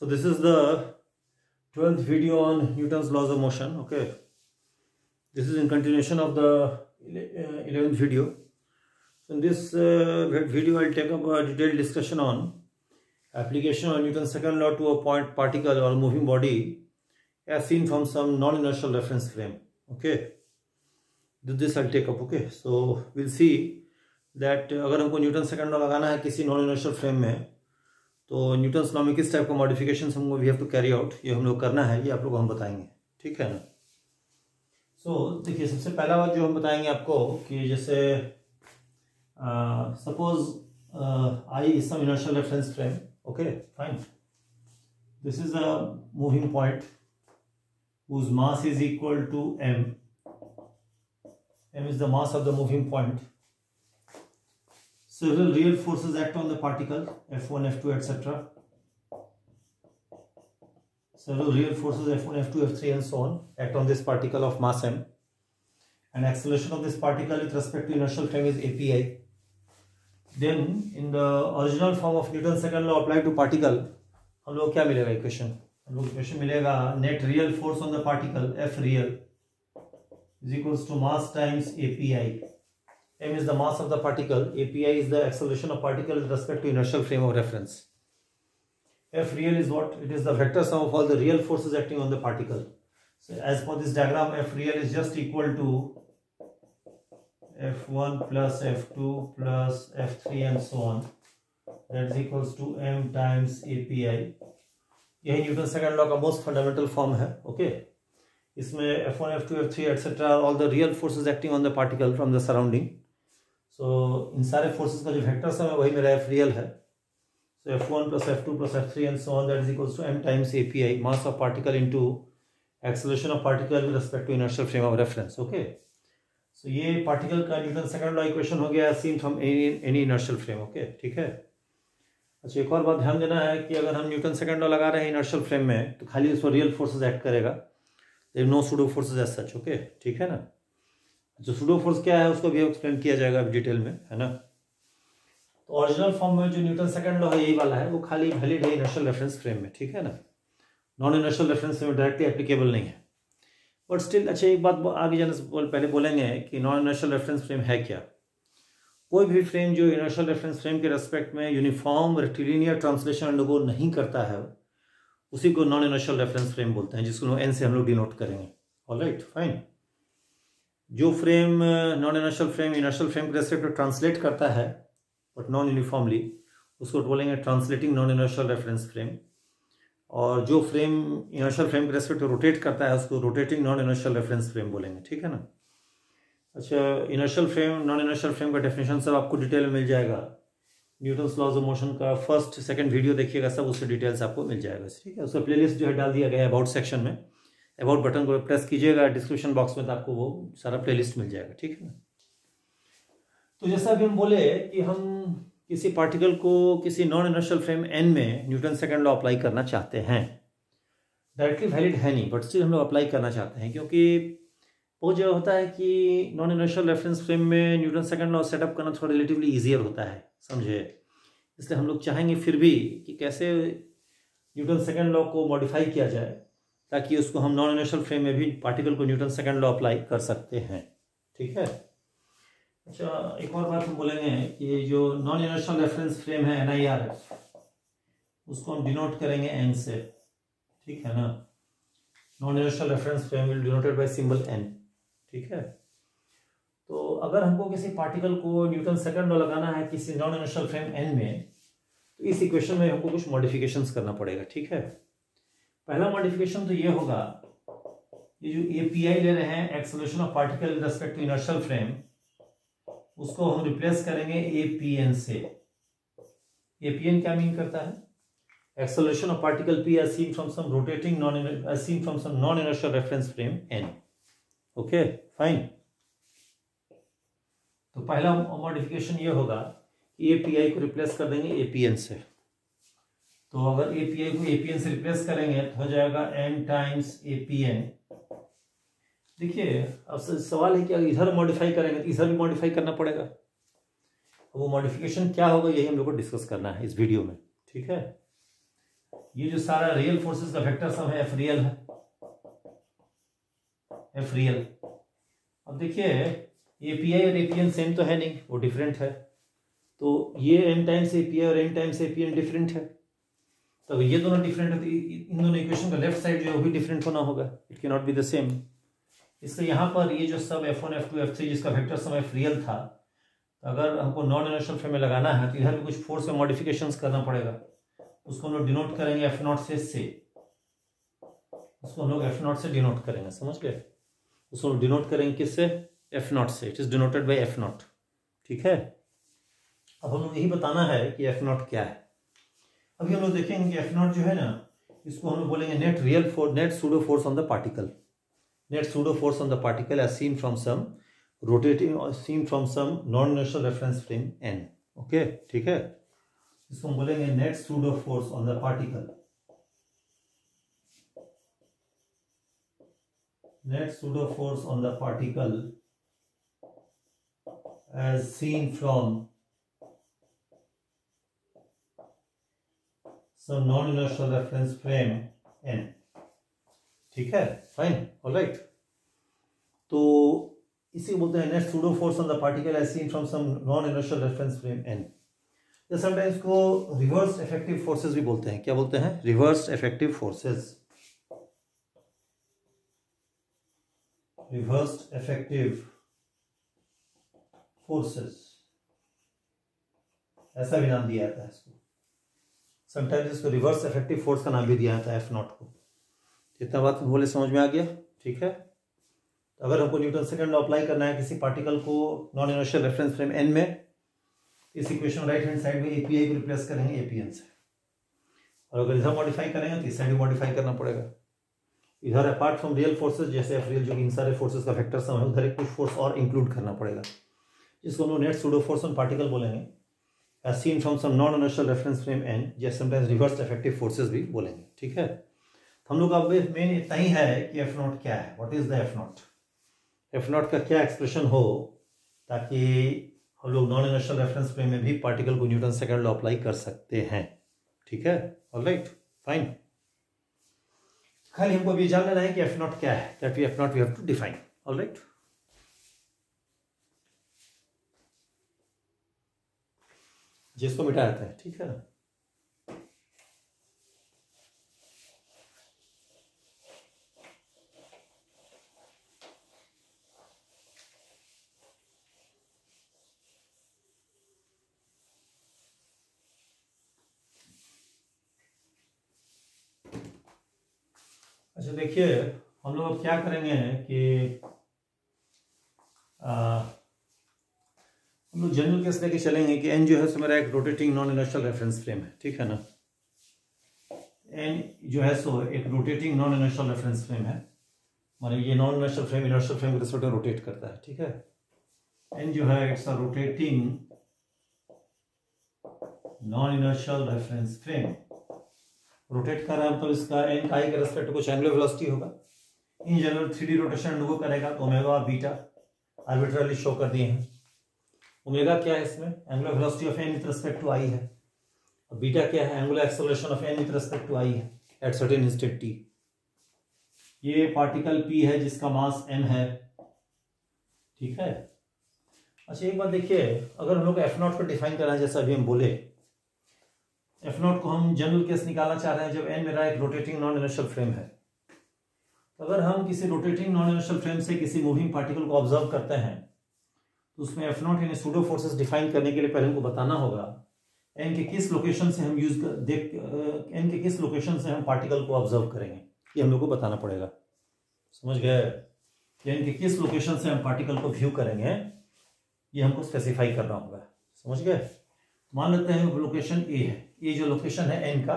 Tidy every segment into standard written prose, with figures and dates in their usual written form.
So this is the 12th video on Newton's laws of motion. Okay, this is in continuation of the 11th video. So in this video I'll take up a detailed discussion on application of Newton's second law to a point particle or moving body as seen from some non-inertial reference frame. Okay, this I'll take up. Okay, so we'll see that अगर हमको Newton second law लगाना है किसी non inertial frame में, तो Newton's law में किस type का मॉडिफिकेशन हमको we have to carry out, ये हम लोग करना है, ये आप लोग को हम बताएंगे, ठीक है ना। सो देखिए, सबसे पहला बात जो हम बताएंगे आपको कि जैसे suppose I is some inertial reference frame. Okay fine, this is a moving point whose mass is equal to m. M is the mass of the moving point. Several real forces act on the particle, F1, F2, etc. Several real forces, F1, F2, F3 and so on, act on this particle of mass m. And acceleration of this particle with respect to inertial frame is API. Then in the original form of Newton's second law applied to particle, हम लोग क्या मिलेगा equation? हम लोग equation मिलेगा net real force on the particle F real is equals to mass times API. M is the mass of the particle. API is the acceleration of particle with respect to inertial frame of reference. F real is what? It is the vector sum of all the real forces acting on the particle. So as for this diagram, F real is just equal to F1 plus F2 plus F3 and so on. That is equals to M times API. यही Newton second law का most fundamental form है. Okay, इसमें F1, F2, F3 et cetera all the real forces acting on the particle from the surrounding. So इन सारे forces का जो vector sum है वही मेरा F रियल है. So F1 plus F2 plus F3 and so on, that is equals to M times API, mass of particle into acceleration of particle with respect to inertial frame of reference. Okay, so ये particle का Newton second law equation हो गया seen from any inertial frame. Okay, ठीक है. अच्छा, एक और बात ध्यान देना है कि अगर हम न्यूटन सेकंड लॉ लगा रहे हैं इनर्शियल फ्रेम में, तो खाली उसको रियल फोर्सेस एक्ट करेगा, there no pseudo forces as such. Okay, ठीक है ना. जो सूडो फोर्स क्या है उसको भी एक्सप्लेन किया जाएगा डिटेल में, है ना. तो ओरिजिनल फॉर्म में जो न्यूटन सेकंड लॉ है यही वाला है, वो खाली वैलिड है इनर्शियल रेफरेंस फ्रेम में, ठीक है ना. Non inertial reference frame directly applicable नहीं है, बट स्टिल. अच्छा, एक बात आगे जाने से पहले बोलेंगे कि नॉन इनर्शियल रेफरेंस फ्रेम है क्या. कोई भी फ्रेम जो इनर्शियल रेफरेंस फ्रेम के रेस्पेक्ट में यूनिफॉर्म रेक्टिलिनियर ट्रांसलेशन अंडरगो नहीं करता है, उसी को नॉन इनर्शियल रेफरेंस फ्रेम बोलते हैं, जिसको एन से हम लोग डिनोट करेंगे. Alright, fine. जो frame non inertial frame inertial frame के रेस्पेक्ट में ट्रांसलेट करता है बट नॉन यूनिफॉर्मली, उसको बोलेंगे translating non inertial reference frame. और जो फ्रेम इनर्शियल फ्रेम के रेस्पेक्ट में रोटेट करता है उसको rotating non inertial reference frame बोलेंगे, ठीक है ना. अच्छा, inertial frame non inertial frame का डेफिनेशन सब आपको डिटेल में मिल जाएगा. न्यूटन्स लॉज ऑफ मोशन का फर्स्ट सेकंड वीडियो देखिएगा, सब उससे डिटेल्स आपको मिल जाएगा, ठीक है. उसका प्लेलिस्ट जो है डाल दिया गया है अबाउट सेक्शन में. अबाउट बटन को प्रेस कीजिएगा डिस्क्रिप्शन बॉक्स में, तो आपको वो सारा प्लेलिस्ट मिल जाएगा, ठीक है ना. तो जैसा अभी हम बोले कि हम किसी पार्टिकल को किसी नॉन इनर्शियल फ्रेम एन में न्यूटन सेकंड लॉ अप्लाई करना चाहते हैं. डायरेक्टली वैलिड है नहीं, बट स्टिल हम लोग अप्लाई करना चाहते हैं, क्योंकि बहुत जगह होता है कि नॉन इनर्शियल रेफरेंस फ्रेम में न्यूटन सेकंड लॉ सेटअप करना थोड़ा रिलेटिवली ईजियर होता है, समझे. इसलिए हम लोग चाहेंगे फिर भी कि कैसे न्यूटन सेकंड लॉ को मॉडिफाई किया जाए ताकि उसको हम नॉन इनर्शियल फ्रेम में भी पार्टिकल को न्यूटन सेकंड लॉ अप्लाई कर सकते हैं, ठीक है. अच्छा, एक और बात हम बोलेंगे कि जो नॉन इनर्शियल रेफरेंस फ्रेम है NIRF, उसको हम डिनोट करेंगे N से, ठीक है ना. Non inertial reference frame will denoted by symbol N, ठीक है. तो अगर हमको किसी पार्टिकल को न्यूटन सेकंड लॉ लगाना है किसी नॉन इनर्शियल फ्रेम N में, तो इस इक्वेशन में हमको कुछ मॉडिफिकेशंस करना पड़ेगा, ठीक है. पहला मॉडिफिकेशन तो ये होगा, ये जो API ले रहे हैं acceleration of particle with respect to inertial frame, उसको हम रिप्लेस करेंगे APN से. APN क्या मीन करता है? Acceleration of particle P as seen from some rotating non-inertial reference frame N. Okay, fine. तो पहला मॉडिफिकेशन ये होगा कि API को रिप्लेस कर देंगे APN से. तो अगर API को APN से रिप्लेस करेंगे तो हो जाएगा M टाइम्स APN. देखिए, अब सवाल है कि अगर इधर मॉडिफाई करेंगे तो इधर भी मॉडिफाई करना पड़ेगा. वो मॉडिफिकेशन क्या होगा यही हम लोग को डिस्कस करना है इस वीडियो में, ठीक है. ये जो सारा रियल फोर्सेस का वेक्टर सम है एफ रियल है, एफ रियल। अब देखिए एपीआई और एपीएन सेम तो है नहीं, वो डिफरेंट है। तो ये एम टाइम्स एपीआई और एम टाइम्स एपीएन डिफरेंट है। तो ये दोनों डिफरेंट है तो इन दोनों इक्वेशन का लेफ्ट साइड जो है वो भी डिफरेंट होना होगा, it can not be the same. इसलिए यहाँ पर ये जो सब F1 F2 F3 जिसका वेक्टर सम एफ रियल था, तो अगर हमको नॉन इनर्शियल फ्रेम में लगाना है तो इधर भी कुछ फोर्स में मॉडिफिकेशंस करना पड़ेगा। उसको हम लोग डिनोट करेंगे F0 से उसको हम लोग F0 से डिनोट करेंगे, समझ गए? उसको डिनोट करेंगे किससे? F0 से। It is denoted by F0, ठीक है। अब हम लोग यही बताना है कि F0 क्या है। अभी हम लोग देखेंगे कि F0 जो है ना, इसको हम लोग बोलेंगे net real force, net pseudo force on the particle, net pseudo force on the particle as seen from some rotating, seen from some non inertial reference frame n, okay, ठीक है। इसको हम बोलेंगे net pseudo force on the particle, net pseudo force on the particle as seen from some non-inertial reference frame n, ठीक है, fine, alright. तो इसी को बोलते हैं net pseudo force on the particle as seen from some non inertial reference frame n। या sometimes को reverse effective forces भी बोलते हैं। क्या बोलते हैं? Reverse effective forces, reversed effective forces, ऐसा भी नाम दिया जाता है इसको। समटाइम्स इसको रिवर्स इफेक्टिव फोर्स का नाम भी दिया जाता है F0 को। इतना बात बोले समझ में आ गया, ठीक है। तो अगर हमको न्यूटन सेकंड लॉ अप्लाई करना है किसी पार्टिकल को non inertial reference frame n में, इस इक्वेशन राइट हैंड साइड में एपीआई को रिप्लेस करेंगे एपीएन से, और अगर इधर मॉडिफाई करेंगे तो इस साइड भी मॉडिफाई करना पड़ेगा। इधर अपार्ट फ्रॉम रियल फोर्सेस जैसे एफ रियल जो कि इन सारे फोर्सेस का वेक्टर सम है, उधर एक कुछ फोर्स और इंक्लूड करना पड़ेगा, जिसको हम लोग net pseudo force on particle बोलेंगे as seen from some non inertial reference frame n, जैसे समटाइम्स रिवर्स इफेक्टिव फोर्सेस भी बोलेंगे, ठीक है। तो हम लोग का मेन इतना ही है कि F0 क्या है, what is the F0, F0 का क्या एक्सप्रेशन हो, ताकि हम लोग नॉन इनर्शियल रेफरेंस फ्रेम में भी पार्टिकल को न्यूटन सेकंड लॉ अप्लाई कर सकते हैं, ठीक है, ऑलराइट, फाइन। खाली हमको अभी जान लेना है कि F0 क्या है, that F0 we have to define, alright. जिसको मिटा जाता है, ठीक है ना। अच्छा देखिए, हम लोग अब क्या करेंगे कि हम लोग जनरल केस लेके चलेंगे कि n जो है सो मेरा एक rotating non inertial reference frame है, ठीक है ना। n जो है सो एक rotating non inertial reference frame है, माने ये non inertial frame inertial frame के रिस्पेक्ट में रोटेट करता है, ठीक है। n जो है it's a rotating non inertial reference frame. Rotate कर रहा है मतलब इसका n का i के रेस्पेक्ट कुछ एंगुलर वेलोसिटी होगा। In general 3D rotation undergo करेगा तो ओमेगा बीटा आर्बिट्रली शो कर दिए हैं। ओमेगा क्या है इसमें? Angular velocity of n with respect to i है, और बीटा क्या है? Angular acceleration of n with respect to i है एट सर्टेन इंस्टेंट t। ये पार्टिकल p है जिसका मास m है, ठीक है। अच्छा एक बात देखिए, अगर हम लोग F0 को डिफाइन करना है जैसा अभी हम बोले, F0 को हम जनरल केस निकालना चाह रहे हैं जब n मेरा एक रोटेटिंग नॉन इनर्शियल फ्रेम है। तो अगर हम किसी रोटेटिंग नॉन इनर्शियल फ्रेम से किसी मूविंग पार्टिकल को ऑब्जर्व करते हैं तो उसमें F0 यानी सूडो फोर्सेस डिफाइन करने के लिए पहले हमको बताना होगा n के किस लोकेशन से हम n के किस लोकेशन से हम पार्टिकल को ऑब्जर्व करेंगे, ये हम लोग को बताना पड़ेगा, समझ गए? n के किस लोकेशन से हम पार्टिकल को व्यू करेंगे ये हमको स्पेसिफाई करना होगा, समझ गए? मान लेते हैं लोकेशन ए है, ये जो लोकेशन है n का,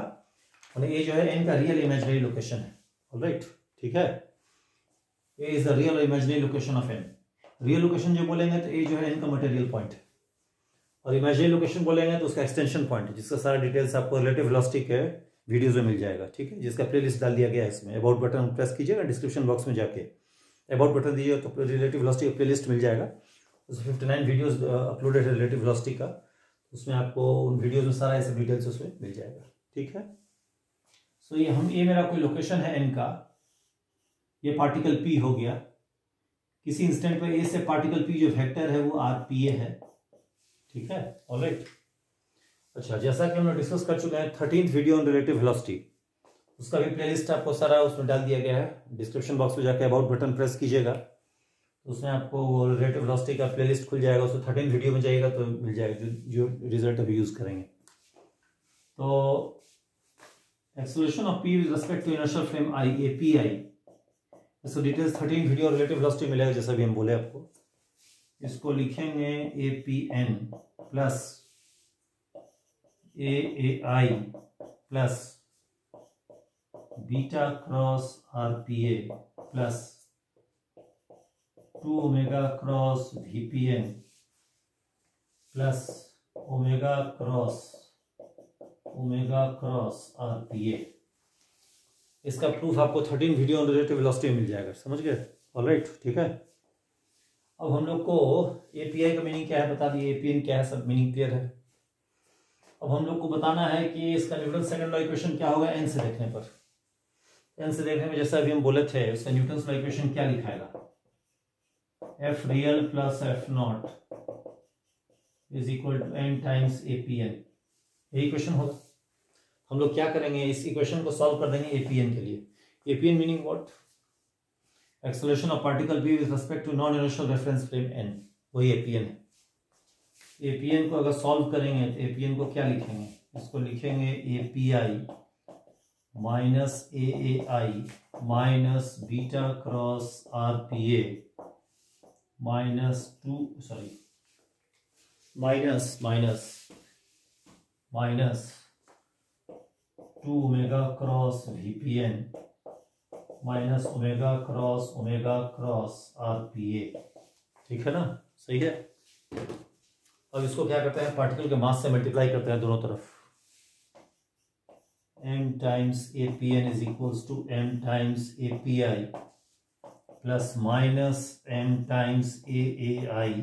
और ये जो है n का रियल इमेजिनरी लोकेशन है, ऑलराइट, ठीक है। A is the real imaginary location of n। Real location जो बोलेंगे तो ए जो है n का मटेरियल पॉइंट है, और इमेजिनरी लोकेशन बोलेंगे तो उसका एक्सटेंशन पॉइंट है, जिसका सारा डिटेल्स आपको रिलेटिव वेलोसिटी के वीडियोज में मिल जाएगा, ठीक है, जिसका प्लेलिस्ट डाल दिया गया है इसमें। अबाउट बटन प्रेस कीजिएगा, डिस्क्रिप्शन बॉक्स में जाके अबाउट बटन दीजिए तो रिलेटिव वेलोसिटी का प्लेलिस्ट मिल जाएगा। उसमें 59 वीडियोज अपलोडेड है रिलेटिव वेलोसिटी का, उसमें आपको उन वीडियोज में सारा ऐसे डिटेल्स उसमें मिल जाएगा, ठीक है। सो ये मेरा कोई लोकेशन है n का, ये पार्टिकल p हो गया, किसी इंस्टेंट पे a से पार्टिकल p जो वेक्टर है वो rpa है, ठीक है, ऑलराइट। अच्छा, जैसा कि हमने डिस्कस कर चुके हैं 13th video on relative velocity, उसका भी प्लेलिस्ट आपको सारा उसमें डाल दिया गया है, डिस्क्रिप्शन बॉक्स में जाके अबाउट बटन प्रेस कीजिएगा तो उसमें आपको वो रिलेटिव वेलोसिटी का प्लेलिस्ट खुल जाएगा, उसमें 13 वीडियो में जाइएगा तो मिल जाएगा जो रिजल्ट अभी यूज करेंगे। तो acceleration of p with respect to inertial frame i API, इसको डिटेल्स 13 वीडियो रिलेटिव वेलोसिटी मिलेगा जैसा भी हम बोले आपको। इसको लिखेंगे APN plus AAI plus beta cross RPA plus 2 omega cross VPN plus omega cross RPA। इसका प्रूफ आपको 13 वीडियो ऑन रिलेटिव वेलोसिटी मिल जाएगा, समझ गए, ऑलराइट, ठीक है। अब हम लोग को API का मीनिंग क्या है बता दिए, APN क्या है, सब मीनिंग क्लियर है। अब हम लोग को बताना है कि इसका न्यूटन सेकंड लॉ इक्वेशन क्या होगा n से देखने पर। n से देखने में जैसा अभी हम बोले थे उसका न्यूटन लॉ इक्वेशन क्या लिखाएगा, f real plus f not is equal to n times APN, यही क्वेश्चन होगा। हम लोग क्या करेंगे, इस इक्वेशन को सॉल्व कर देंगे APN के लिए। APN meaning what, acceleration of particle p with respect to non inertial reference frame n, वही APN है। APN को अगर सॉल्व करेंगे तो APN को क्या लिखेंगे, इसको लिखेंगे API minus AAI minus beta cross RPA minus 2 omega cross VPN minus omega cross RPA, ठीक है ना, सही है। अब इसको क्या करते हैं, पार्टिकल के मास से मल्टीप्लाई करते हैं दोनों तरफ, m times APN is equals to m times API plus minus m times AAI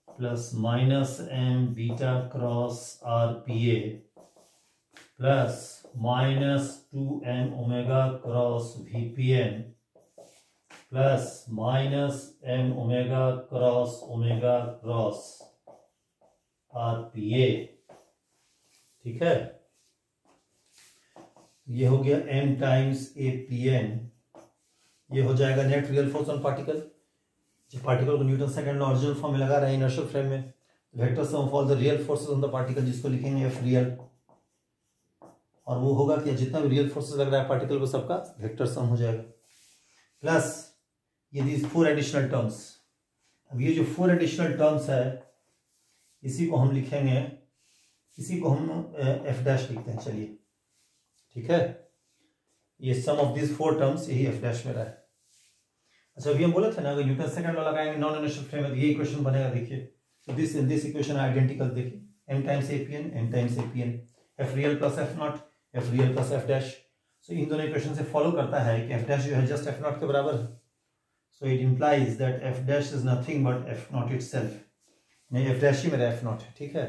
plus minus m beta cross RPA plus minus 2m omega cross VPN plus minus m omega cross RPA, ठीक है। ये हो गया m times APN, ये हो जाएगा net real force on particle. जब particle को Newton second law original form में लगा रहे हैं इनर्शियल फ्रेम में, vector sum of all the real forces on the particle, जिसको लिखेंगे f रियल, और वो होगा कि जितना भी रियल फोर्सेस लग रहा है पार्टिकल को सबका वेक्टर सम हो जाएगा, प्लस ये दीज 4 एडिशनल टर्म्स। अब ये जो 4 एडिशनल टर्म्स है इसी को हम लिखेंगे, इसी को हम f डैश लिखते हैं, चलिए, ठीक है। ये सम ऑफ दिस 4 टर्म्स, यही f डैश मेरा है। अच्छा, अभी हम बोले थे ना अगर न्यूटन सेकंड लॉ लगाएंगे नॉन इनर्शियल फ्रेम में तो ये इक्वेशन बनेगा, देखिए। तो दिस इक्वेशन आइडेंटिकल, देखिए, m times APN f real plus f naught, f real plus f dash. So इन दोनों इक्वेशन से फॉलो करता है कि f डैश जो है जस्ट f नॉट के बराबर है। So it implies that f dash is nothing but f not itself, नहीं f डैश ही मेरा f नॉट है, ठीक है।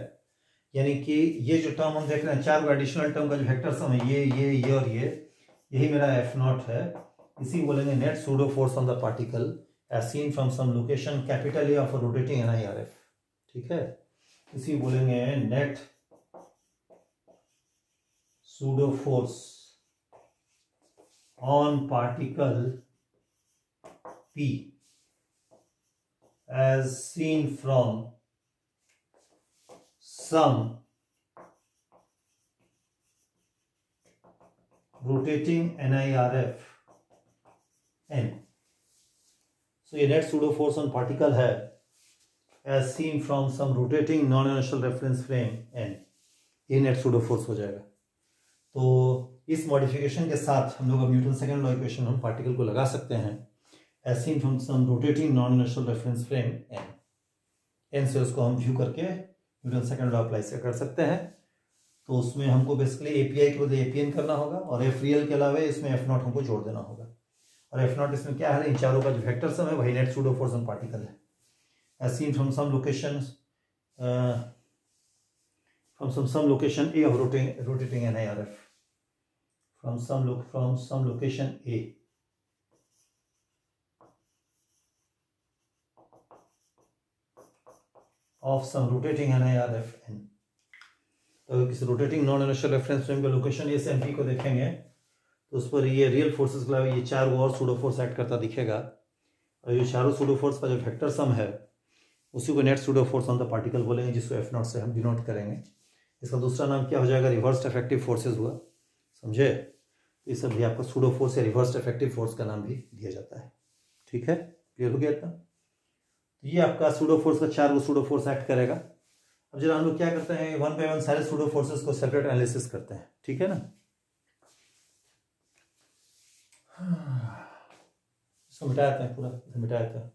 यानी कि ये जो टर्म हम देख रहे हैं 4 एडिशनल टर्म का जो वेक्टर सम है, ये और ये, यही मेरा f नॉट है। इसी को बोलेंगे net pseudo force on the particle as seen from some location capital A of rotating NIRF, ठीक है। इसी बोलेंगे net pseudo force on particle P as seen from some rotating NIRF N। So ये net pseudo force on particle है as seen from some rotating non-inertial reference frame N, ये net pseudo force हो जाएगा। तो इस modification के साथ हम लोग अब न्यूटन सेकंड लॉ इक्वेशन हम पार्टिकल को लगा सकते हैं as seen from some rotating non-inertial reference frame N से उसको हम व्यू करके न्यूटन सेकंड लॉ अप्लाई से कर सकते हैं। तो उसमें हमको बेसिकली API के बदले APN करना होगा और f रियल के अलावा इसमें f नॉट हमको जोड़ देना होगा। और f नॉट इसमें क्या है, इन चारों का जो वेक्टर सम है वही net pseudo force on particle है as seen from some location A of rotating NIRF from some location A of some rotating NIRF n। तो किसी rotating non inertial reference frame के लोकेशन ए से M P को देखेंगे तो उस पर ये रियल फोर्सेस के अलावा ये 4 और सूडो फोर्स एक्ट करता दिखेगा, और ये चारों सूडो फोर्स का जो वेक्टर सम है उसी को net pseudo force on the particle बोलेंगे, जिसको एफ नॉट से हम डिनोट करेंगे। इसका दूसरा नाम क्या हो जाएगा, रिवर्स्ड इफेक्टिव फोर्सेस हुआ, समझे। ये सब भी आपका सूडो फोर्स या रिवर्स्ड इफेक्टिव फोर्स का नाम भी दिया जाता है। ठीक है, क्लियर हो गया इतना। तो ये आपका सूडो फोर्स का 4 सूडो फोर्स एक्ट करेगा। अब जरा हम लोग क्या करते हैं, 1 बाय 1 सारे सूडो फोर्सेस को सेपरेट एनालिसिस करते हैं, ठीक है ना। इसको मिटा देते हैं, पूरा मिटा देते हैं।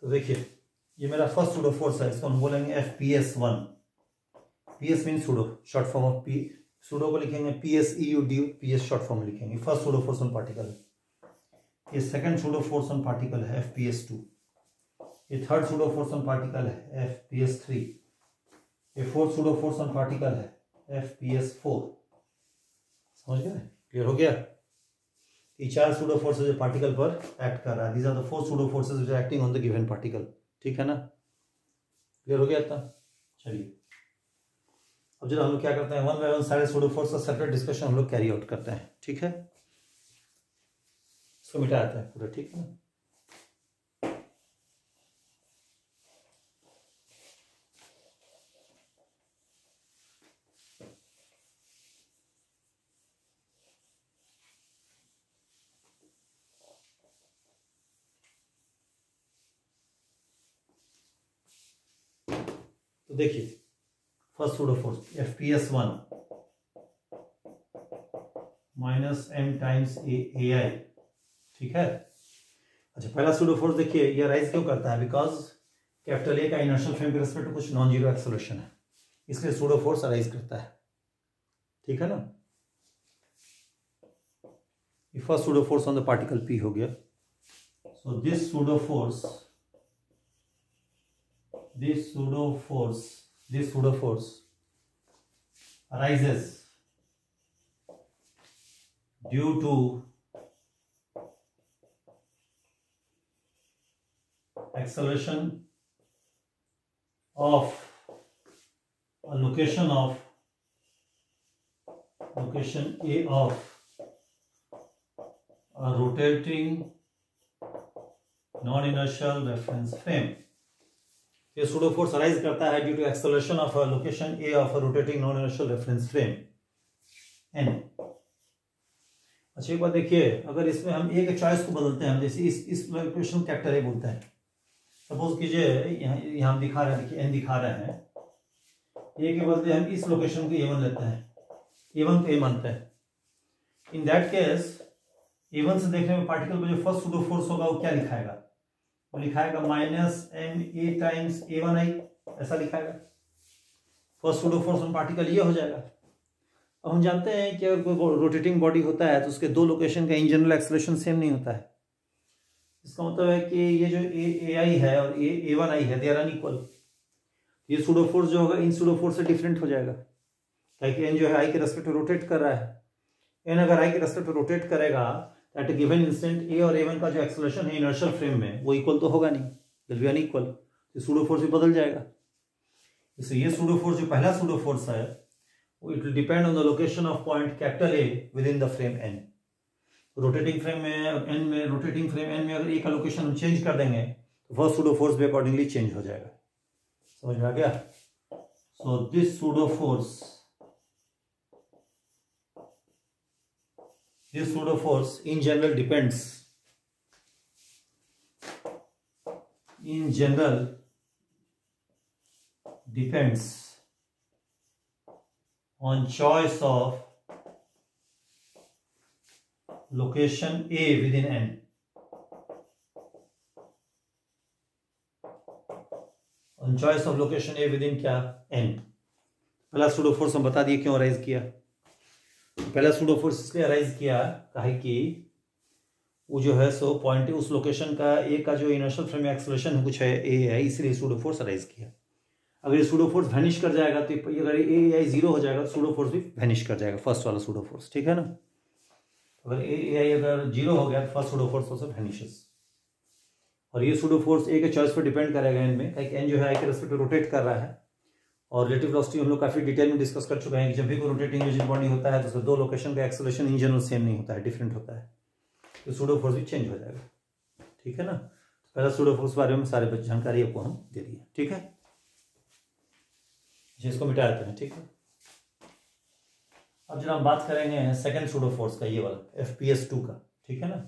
तो देखिए ये मेरा फर्स्ट सूडो फोर्स है, इसको हम बोलेंगे FPS1। PS mean pseudo, short form of P. Pseudo को लिखेंगे PSEUDO, PS शॉर्ट फॉर्म लिखेंगे। First pseudo force on particle. ये second pseudo force on particle है FPS2। ये third pseudo force on particle है FPS3। ये fourth pseudo force on particle है FPS4। समझ गए, क्लियर हो गया। ये 4 सूडो फोर्सेस जो पार्टिकल पर एक्ट कर रहा है, these are the 4 pseudo forces which are acting on the given particle. ठीक है ना, क्लियर हो गया इतना। चलिए अब जरा हम लोग क्या करते हैं, 1 बाय 1 सारे सूडो फोर्स का सेपरेट डिस्कशन हम लोग कैरी आउट करते हैं। ठीक है, इसको मिटा देते हैं पूरा, ठीक है ना। तो देखिए first pseudo force FPS1 minus m times AI। ठीक है, अच्छा पहला सूडो फोर्स देखिए ये राइज क्यों करता है, बिकॉज कैपिटल ए का इनर्शियल फ्रेम के रिस्पेक्ट टू कुछ नॉन जीरो एक्सेलरेशन है, इसलिए सूडो फोर्स राइज करता है। ठीक है ना, ये first pseudo force on the particle P हो गया। So this pseudo force arises due to acceleration of a location A of a rotating non-inertial reference frame। ये सूडो फोर्स अराइज करता है due to acceleration of a location A of a rotating non inertial reference frame n. अच्छा एक बात देखिए, अगर इसमें हम ए के चॉइस को बदलते हैं, जैसे इस लोकेशन कैपिटल ए बोलते हैं, सपोज कीजिए यहाँ हम दिखा रहे हैं, देखिए एन दिखा रहे हैं, ए के बदले हम इस लोकेशन को A1 लेते हैं, A1 को ए मानते हैं। इन दैट केस A1 से देखने में पार्टिकल में जो फर्स्ट सूडो फोर्स होगा वो क्या लिखाएगा, वो लिखाएगा -ma टाइम्स A1i, ऐसा लिखाएगा। First pseudo force on particle ये हो जाएगा। अब हम जानते हैं कि अगर कोई रोटेटिंग बॉडी होता है तो उसके 2 लोकेशन का इन जनरल एक्सेलरेशन सेम नहीं होता है। इसका मतलब है कि ये जो AI है और A1i है, दे आर अनइक्वल। ये सूडो फोर्स जो होगा इन सूडो फोर्स से डिफरेंट हो जाएगा, ताकि n जो है i के रेस्पेक्ट में रोटेट कर रहा है। n अगर i के रेस्पेक्ट में रोटेट करेगा at a given instant A और A1 का जो एक्सेलरेशन है इनर्शियल फ्रेम में वो इक्वल तो होगा नहीं, विल बी अनइक्वल। ये सूडो फोर्स भी बदल जाएगा। इसलिए ये सूडो फोर्स जो पहला सूडो फोर्स है वो it will depend on the location of point capital A with in the frame n। Rotating frame n में अगर A का लोकेशन हम चेंज कर देंगे तो फर्स्ट सूडो फोर्स भी अकॉर्डिंगली चेंज हो जाएगा। समझ में आ गया। So this pseudo force in general depends on choice of location A within n। On choice of location A with in क्या एन। पहला सूडो फोर्स हम बता दिए क्यों अराइज किया। पहला सूडो फोर्स इसलिए अराइज किया कहे कि वो जो है सो पॉइंट उस लोकेशन का ए का जो इनर्शियल फ्रेम एक्सेलरेशन है कुछ है ए है, इसलिए सूडो फोर्स अराइज किया। अगर ये सूडो फोर्स वैनिश कर जाएगा तो अगर ए आई जीरो हो जाएगा तो सूडो फोर्स भी वैनिश कर जाएगा, फर्स्ट वाला सूडो फोर्स, ठीक है ना। अगर ए आई अगर जीरो हो गया तो first pseudo force also vanishes. और ये सूडो फोर्स ए के चॉइस पर डिपेंड करेगा एन में, क्योंकि एन जो है आई के रेस्पेक्ट रोटेट कर रहा है। और रिलेटिव वेलोसिटी हम लोग काफी डिटेल में डिस्कस कर चुके हैं कि जब भी कोई रोटेटिंग रिजिड बॉडी होता है तो उसमें दो लोकेशन का एक्सेलरेशन इन जनरल सेम नहीं होता है, डिफरेंट होता है, तो सूडो फोर्स भी चेंज हो जाएगा, ठीक है ना। पहला सूडो फोर्स बारे में सारे जानकारी आपको हम दे दिए, ठीक है। इसको मिटा देते हैं, ठीक है। अब जरा हम बात करेंगे सेकंड सूडो फोर्स का, ये वाला FPS2 का, ठीक है ना।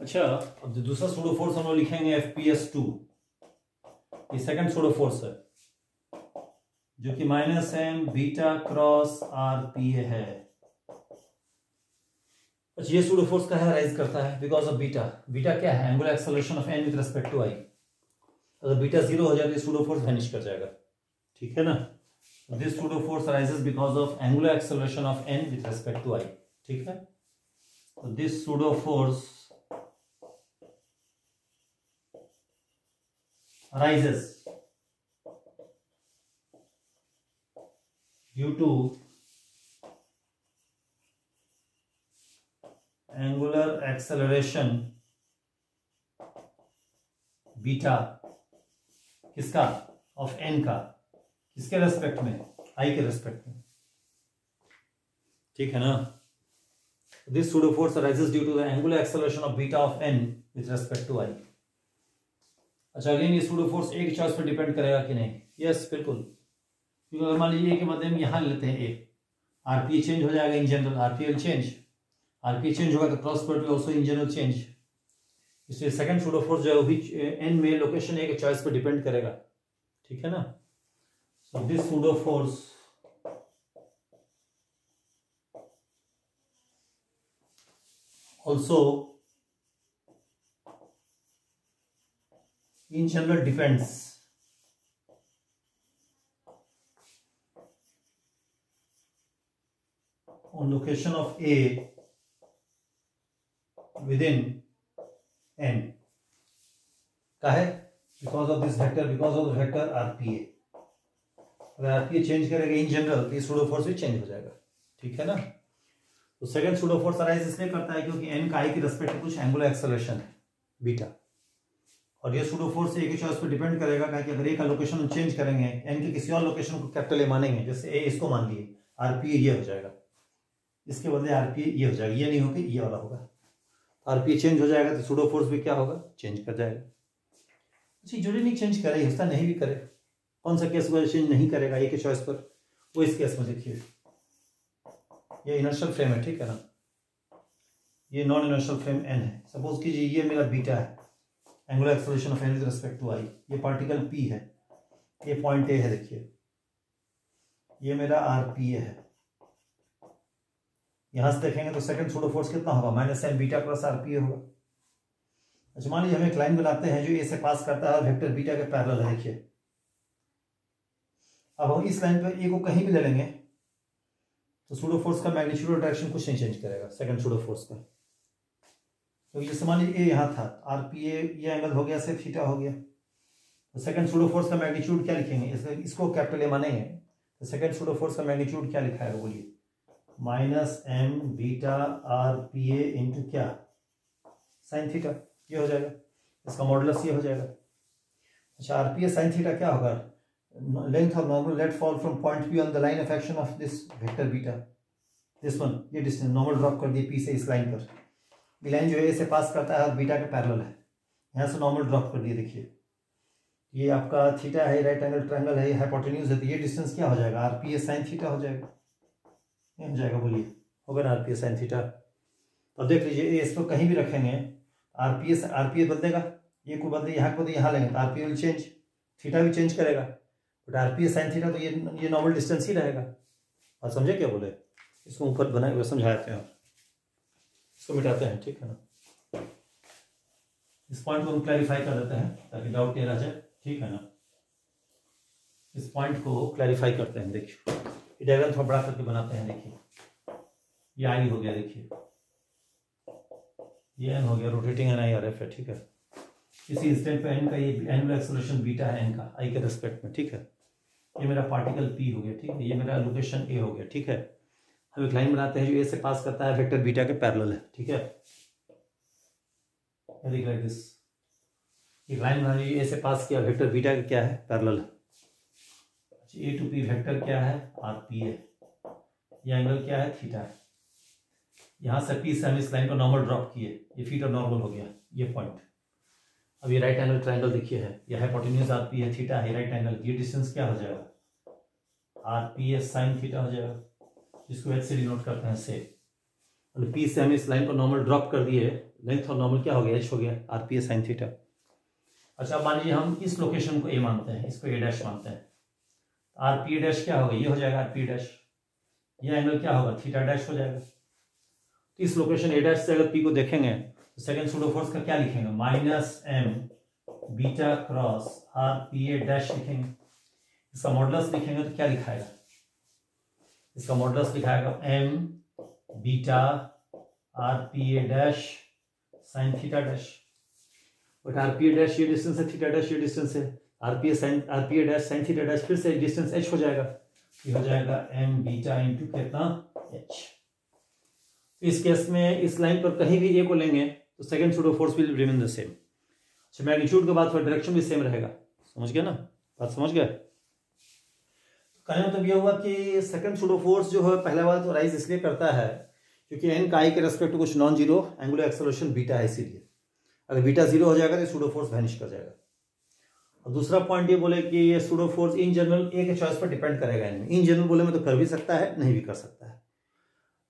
अच्छा, अब जो दूसरा सूडो फोर्स हम लोग लिखेंगे FPS2, ये सेकंड सूडो फोर्स है जो कि -m बीटा क्रॉस RPA है। अच्छा, ये सूडो फोर्स का राइज करता है बिकॉज ऑफ बीटा। बीटा क्या है? Angular acceleration of n with respect to i। अगर बीटा जीरो हो जाए तो सूडो फोर्स वैनिश कर जाएगा, ठीक है ना। This pseudo force arises because of angular acceleration of n with respect to i, ठीक है। तो this pseudo force arises due to angular acceleration beta किसका? ऑफ n का, किसके रेस्पेक्ट में? i के रेस्पेक्ट में, ठीक है ना। This pseudo force arises due to the angular acceleration of beta of n with respect to i। अच्छा, अगेन ये सूडो फोर्स ए की चॉइस पर डिपेंड करेगा कि नहीं? यस, बिल्कुल। क्योंकि अगर मान लीजिए कि मध्य में यहां लेते हैं ए, आरपीए चेंज हो जाएगा in general, RPL change, RPA change होगा तो cross product also in general change. इसलिए सेकंड सूडो फोर्स जो है वो भी एन में लोकेशन ए के चॉइस पर डिपेंड करेगा, ठीक है ना। So this pseudo force also in general depends on location of A within n का है because of this vector, because of the vector RPA। अगर RPA चेंज करेगा इन जनरल तो ये सूडो फोर्स भी चेंज हो जाएगा, ठीक है ना। तो सेकंड सूडो फोर्स अराइज इसलिए करता है क्योंकि n का i की रेस्पेक्ट में कुछ एंगुलर एक्सेलरेशन है बीटा, और ये सूडो फोर्स ए के चॉइस पर डिपेंड करेगा कि अगर ए का लोकेशन चेंज करेंगे, एन के किसी और लोकेशन को कैपिटल ए मानेंगे, जैसे ए इसको मान लिए, आरपीए ये हो जाएगा, इसके बदले आरपीए ये हो जाएगा, ये नहीं होगा ये वाला होगा। आरपीए चेंज हो जाएगा तो सूडो फोर्स भी क्या होगा? चेंज कर जाएगा। अच्छा, जरूरी नहीं चेंज करे, हिस्सा नहीं भी करे। कौन सा केस वो चेंज नहीं करेगा ए के चॉइस पर? वो इस केस में देखिए, ये इनर्शियल फ्रेम है, ठीक है ना, ये नॉन इनर्शियल फ्रेम एन है। सपोज कीजिए ये मेरा बीटा है, angular acceleration of n with respect to i, ये पार्टिकल p है, ये पॉइंट a है, देखिए ये मेरा RPA है। यहां से देखेंगे तो सेकंड सूडो फोर्स कितना होगा? -m बीटा क्रॉस RPA होगा। अच्छा, मान लीजिए हम एक लाइन बनाते हैं जो a से पास करता है और वेक्टर बीटा के पैरेलल है, देखिए। अब हम इस लाइन पर a को कहीं भी ले लेंगे तो सूडो फोर्स का मैग्नीट्यूड और डायरेक्शन कुछ नहीं चेंज करेगा सेकंड सूडो फोर्स का। तो जैसे मान लीजिए ए यहाँ था, आरपीए ये एंगल हो गया, सिर्फ थीटा हो गया, तो सेकंड सूडो फोर्स का मैग्नीट्यूड क्या लिखेंगे? इसको कैपिटल ए मानेंगे तो सेकंड सूडो फोर्स का मैग्नीट्यूड क्या लिखा है बोलिए? -m बीटा RPA इंटू क्या? साइन थीटा, ये हो जाएगा, इसका मॉडुलस ये हो जाएगा। अच्छा, RPA साइन थीटा क्या होगा? Length of normal let fall from point P on the line of action of this vector beta, this one, ये डिस्टेंस नॉर्मल ड्रॉप कर दिए P से इस लाइन पर। लाइन जो है इसे पास करता है और बीटा के पैरेलल है, यहाँ से नॉर्मल ड्रॉप कर दिए, देखिए ये आपका थीटा है, राइट एंगल ट्रायंगल है, ये हाइपोटेन्यूज है, तो ये डिस्टेंस क्या हो जाएगा? RPA साइन थीटा हो जाएगा, ये हो जाएगा, बोलिए होगा ना RPA साइन थीटा। अब देख लीजिए इसको कहीं भी रखेंगे, RPA बदलेगा, ये को बदले यहाँ को बदले यहाँ लेंगे तो आरपीए विल चेंज, थीटा भी चेंज करेगा, बट आरपीए साइन थीटा तो ये नॉर्मल डिस्टेंस ही रहेगा। और समझे क्या बोले, इसको ऊपर बनाए हुए समझाते हैं, इसको मिटाते हैं, ठीक है ना। इस पॉइंट को हम क्लैरिफाई कर देते हैं ताकि डाउट क्लियर आ जाए, ठीक है ना। इस पॉइंट को क्लैरिफाई करते हैं। देखिए ये डायग्राम थोड़ा बड़ा करके बनाते हैं। देखिए ये आई हो गया, देखिए ये एन हो गया, rotating N I R F है, ठीक है। इसी इंस्टेंट पे एन का ये एनुलर एक्सेलरेशन बीटा है एन का आई के रेस्पेक्ट में, ठीक है। ये मेरा पार्टिकल पी हो गया, ठीक है। ये मेरा लोकेशन ए हो गया, ठीक है। हम एक लाइन बनाते हैं जो ए से पास करता है वेक्टर बीटा के पैरेलल है, ठीक है। लाइक दिस एक लाइन बना ली, ए से पास किया, वेक्टर बीटा का क्या है, पैरेलल है। ए टू पी वेक्टर क्या है, आर पी है। ये एंगल क्या है, थीटा है। यहां से पी से हम इस लाइन को नॉर्मल ड्रॉप किए, ये फीट और नॉर्मल हो गया ये पॉइंट। अब ये राइट एंगल ट्रायंगल देखिए है, ये हाइपोटेन्यूज आर पी है, थीटा है, राइट एंगल, ये डिस्टेंस क्या हो जाएगा, R P S sine theta हो जाएगा, जिसको एच से डिनोट करते हैं से। और पी से हम इस लाइन को नॉर्मल ड्रॉप कर दिए, लेंथ और नॉर्मल क्या हो गया, एच हो गया, R P S sine theta. अच्छा मान लीजिए हम इस लोकेशन को ए मानते हैं, इसको ए डैश मानते हैं, आर पी डैश क्या होगा, ये हो जाएगा आर पी डैश, ये एंगल क्या होगा, थीटा डैश हो जाएगा। तो इस लोकेशन ए डैश से अगर पी को देखेंगे तो सेकंड सूडो फोर्स का क्या लिखेंगे, minus M beta cross R P A dash लिखेंगे। इसका मॉडुलस लिखेंगे तो क्या लिखाएगा, इसका मॉडुलस लिखाएगा M beta R P A dash sine theta dash. But R P A dash ये डिस्टेंस है, थीटा डैश ये डिस्टेंस है, R P A dash sine theta dash फिर से डिस्टेंस एच हो जाएगा, ये हो जाएगा एम बीटा इंटू कितना, एच। इस केस में इस लाइन पर कहीं भी ए को लेंगे तो second pseudo force will remain the same. अच्छा मैग्नीट्यूड के बाद फिर डायरेक्शन भी सेम रहेगा, समझ गया ना, बात समझ गया। कहने मतलब ये हुआ कि सेकंड सूडो फोर्स जो है पहला बार तो राइज इसलिए करता है क्योंकि एन का आई के रेस्पेक्ट टू कुछ non zero angular acceleration beta है, इसीलिए अगर बीटा जीरो हो जाएगा तो सूडो फोर्स वैनिश कर जाएगा। और दूसरा पॉइंट ये बोले कि ये pseudo force in general A के चॉइस पर डिपेंड करेगा, इनमें इन जनरल बोले में तो कर भी सकता है, नहीं भी कर सकता है।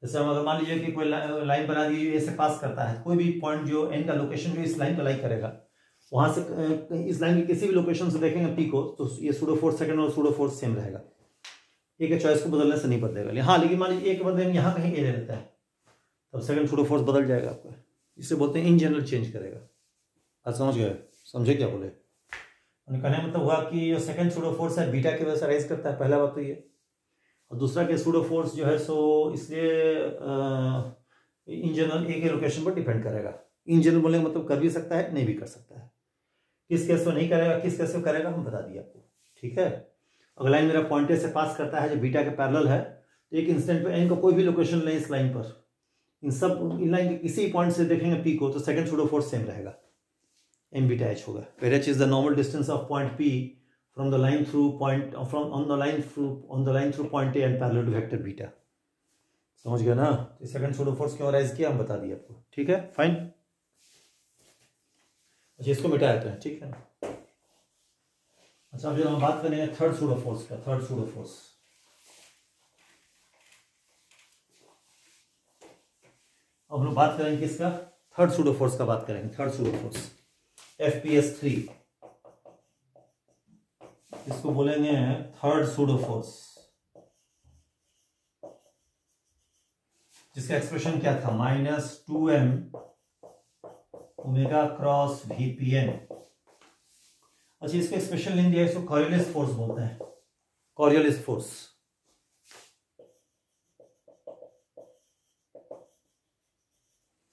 जैसे हम अगर मान लीजिए कि कोई लाइन बना दी ए से पास करता है, कोई भी पॉइंट जो एन का लोकेशन जो इस लाइन को लाइक करेगा, वहां से इस लाइन की किसी भी लोकेशन से देखेंगे पी को तो ये सूडो फोर्स सेकंड और सूडो फोर्स सेम रहेगा, ए के चॉइस को बदलने से नहीं बदलेगा। हाँ लेकिन मान लीजिए ए के बदले में यहाँ कहीं ए ले लेता है तब सेकंड सूडो फोर्स बदल जाएगा आपका, इसे बोलते हैं इन जनरल चेंज करेगा। आज समझ गए, समझे क्या बोले, कहने मतलब हुआ कि जो सेकंड सूडो फोर्स है बीटा की वजह से राइज करता है, पहला बात तो ये। और दूसरा के सूडो फोर्स जो है सो इसलिए इन जनरल ए के लोकेशन पर डिपेंड करेगा। इन जनरल बोलने का मतलब कर भी सकता है, नहीं भी कर सकता है। किस केस में नहीं करेगा, किस केस में करेगा हम बता दिए आपको, ठीक है। अगर लाइन मेरा पॉइंट ए से पास करता है जो बीटा के पैरेलल है तो एक इंस्टेंट पे एन का कोई भी लोकेशन लें इस लाइन पर, इन लाइन के किसी पॉइंट से देखेंगे पी को तो सेकंड सूडो फोर्स सेम रहेगा, एम बीटा एच होगा, where h is the normal distance of point P from the line through point on the line through point A and parallel to vector beta। समझ गया ना। तो second pseudo force क्यों rise किया हम बता दिए आपको, ठीक है फाइन। अच्छा इसको मिटा देते हैं, ठीक है। अच्छा अब जो हम बात करेंगे थर्ड सूडो फोर्स का, थर्ड सूडो फोर्स अब हम लोग बात करेंगे किसका, थर्ड सूडो फोर्स का बात करेंगे। थर्ड सूडो फोर्स FPS3, इसको बोलेंगे थर्ड सूडो फोर्स, जिसका एक्सप्रेशन क्या था, minus 2m omega cross VPN। अच्छा इसका एक्सप्रेशन लिख दिया, इसको कॉरियोलिस फोर्स बोलते हैं, Coriolis force.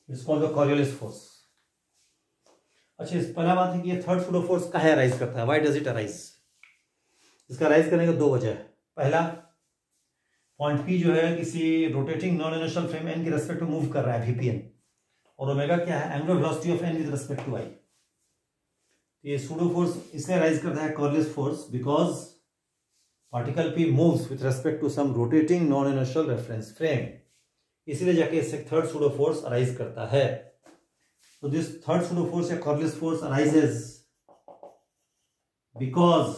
It's called the Coriolis force. अच्छा इस पहला बात है कि ये थर्ड सूडो फोर्स काहे अराइज करता है, व्हाई डज इट अराइज। इसका अराइज करने के दो वजह है। पहला पॉइंट पी जो है किसी rotating non inertial frame N के रेस्पेक्ट में मूव कर रहा है VPN, और ओमेगा क्या है, angular velocity of N with respect to I. ये सूडो फोर्स इसलिए अराइज करता है Coriolis force because particle P moves with respect to some rotating non inertial reference frame, इसलिए जाके इससे थर्ड सूडो फोर्स अराइज करता है। So this third pseudo force या Coriolis force arises because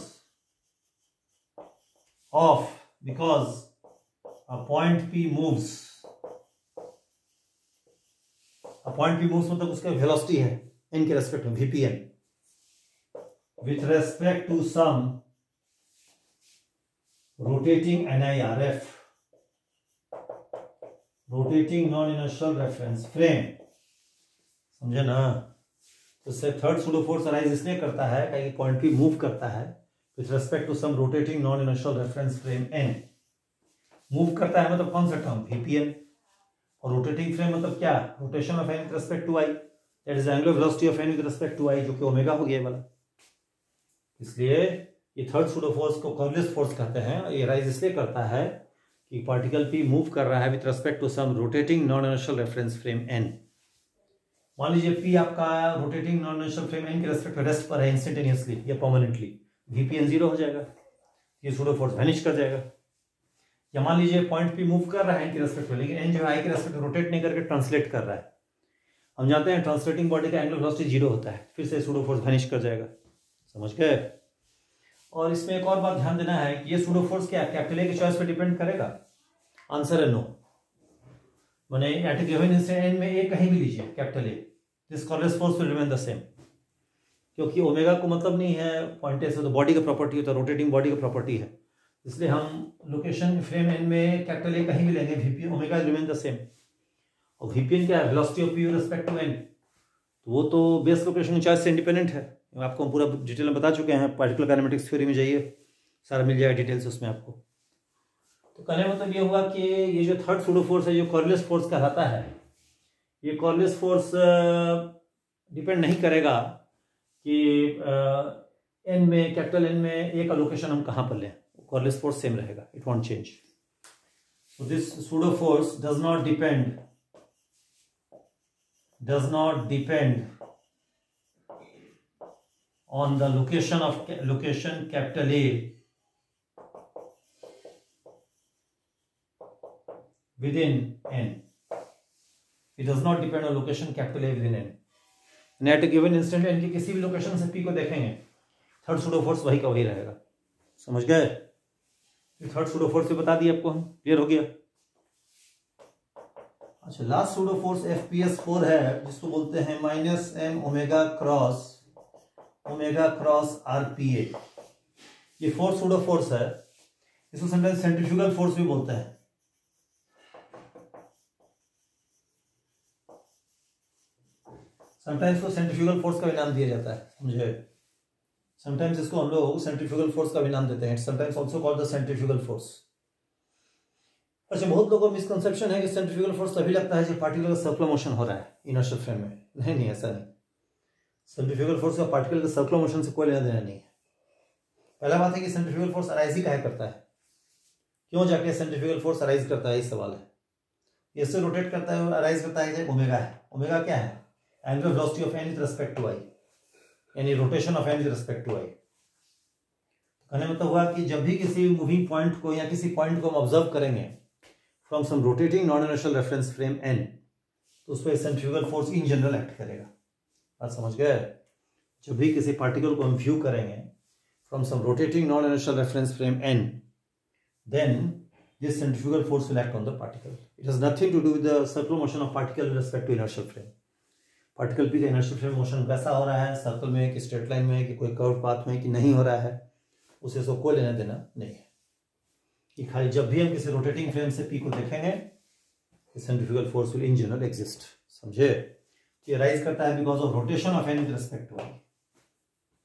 a point P moves, मतलब उसका velocity है n के रेस्पेक्ट में VPN, with respect to some rotating NIRF, rotating non inertial reference frame, समझे ना। तो इससे थर्ड सूडो फोर्स अराइज इसलिए करता है कि पॉइंट पी मूव करता है with respect to some rotating non inertial reference frame N. Move करता है मतलब कौन सा टर्म, वीपीएन। और रोटेटिंग फ्रेम मतलब क्या, rotation of N with respect to I, that is angular velocity of N with respect to I, जो कि ओमेगा हो गया वाला। इसलिए ये थर्ड सूडो फोर्स को कर्वलेस फोर्स कहते हैं। ये राइज इसलिए करता है कि पार्टिकल पी मूव कर रहा है with respect to some rotating non inertial reference frame N. मान लीजिए पी आपका rotating non inertial frame N के रेस्पेक्ट में रेस्ट पर है इंस्टेंटेनियसली या परमानेंटली, वीपीएन 0 हो जाएगा, ये सूडो फोर्स वैनिश कर जाएगा। या मान लीजिए पॉइंट पी मूव कर रहा है एन के रेस्पेक्ट में, लेकिन एन जो है आई के रेस्पेक्ट में रोटेट नहीं करके ट्रांसलेट कर रहा है। हम जानते हैं ट्रांसलेटिंग बॉडी का एंगुलर वेलोसिटी 0 होता है, फिर से सूडो फोर्स वैनिश कर जाएगा। समझ गए। और इसमें एक और बात ध्यान देना है कि ये सूडो फोर्स क्या कैपिटल ए की चॉइस पर डिपेंड करेगा। आंसर है नो। माने at a given instant N में ए कहीं भी लीजिए capital A, this Coriolis force will remain the same, क्योंकि ओमेगा को मतलब नहीं है पॉइंट ए से, तो बॉडी का प्रॉपर्टी होता है, रोटेटिंग बॉडी का प्रॉपर्टी है। इसलिए हम लोकेशन फ्रेम एन में कैपिटल ए कहीं भी लेंगे, VP omega remain the same. और वीपीएन क्या है, velocity of P with respect to N, तो वो तो बेस लोकेशन चॉइस से इंडिपेंडेंट है। आपको हम पूरा डिटेल में बता चुके हैं, पार्टिकुलर काइनेमेटिक्स थ्योरी में जाइए, सारा मिल जाएगा डिटेल्स उसमें आपको। तो कहने मतलब ये हुआ कि ये जो थर्ड सूडो फोर्स है, जो कर्वलेस फोर्स कहलाता है, ये कर्वलेस फोर्स डिपेंड नहीं करेगा कि एन में कैपिटल एन में ए का लोकेशन हम कहाँ पर लें, कर्वलेस फोर्स सेम रहेगा, it won't change. So this pseudo force does not depend on the location capital A within n. It does not depend on location capital A within n. And at a given instant n की किसी भी location से p को देखेंगे, third pseudo force वही का वही रहेगा। समझ गए। थर्ड सूडो फोर्स भी बता दिया आपको हम, क्लियर हो गया। अच्छा, लास्ट सूडो फोर्स FPS4 है, जिसको बोलते हैं minus m omega cross RPA। ये फोर्थ सूडो फोर्स है, इसको समटाइम्स सेंट्रीफ्यूगल फोर्स भी बोलते हैं। समटाइम्स को सेंट्रीफ्यूगल फोर्स का भी नाम दिया जाता है, समझे। समटाइम्स इसको हम लोग सेंट्रीफ्यूगल फोर्स का भी नाम देते हैं, sometimes also called the centrifugal force. अच्छा, बहुत लोगों को मिसकंसेप्शन है कि सेंट्रीफ्यूगल फोर्स तभी लगता है जब पार्टिकल का सर्कुलर मोशन हो रहा है इनर्शियल फ्रेम में। नहीं, ऐसा नहीं। सेंट्रीफ्यूगल फोर्स का पार्टिकल के सर्कुलर मोशन से कोई लेना देना नहीं है। पहला बात है कि सेंट्रीफ्यूगल फोर्स अराइज ही काहे करता है, क्यों जाके सेंट्रीफ्यूगल फोर्स अराइज करता है, इस सवाल है। इससे रोटेट करता है और अराइज करता है, ओमेगा है। ओमेगा क्या है, angular velocity of N with respect to I, यानी rotation of N with respect to I. कहने मतलब हुआ कि जब भी किसी मूविंग पॉइंट को या किसी पॉइंट को हम ऑब्जर्व करेंगे from some rotating non inertial reference frame N, तो उस पर centrifugal force in general act करेगा। बात समझ गए। जब भी किसी पार्टिकल को हम व्यू करेंगे from some rotating non inertial reference frame N, then this centrifugal force will act on the particle. It has nothing to do with the circular motion of particle with respect to inertial frame. Particle P का inertial frame motion कैसा हो रहा है, circle में कि straight line में कि कोई कर्व पाथ में कि नहीं हो रहा है, उसे सो कोई लेना देना नहीं है। कि खाली जब भी हम किसी रोटेटिंग फ्रेम से पी को देखेंगे, centrifugal force will in general exist. समझे। ये राइज करता है because of rotation of N with respect to I.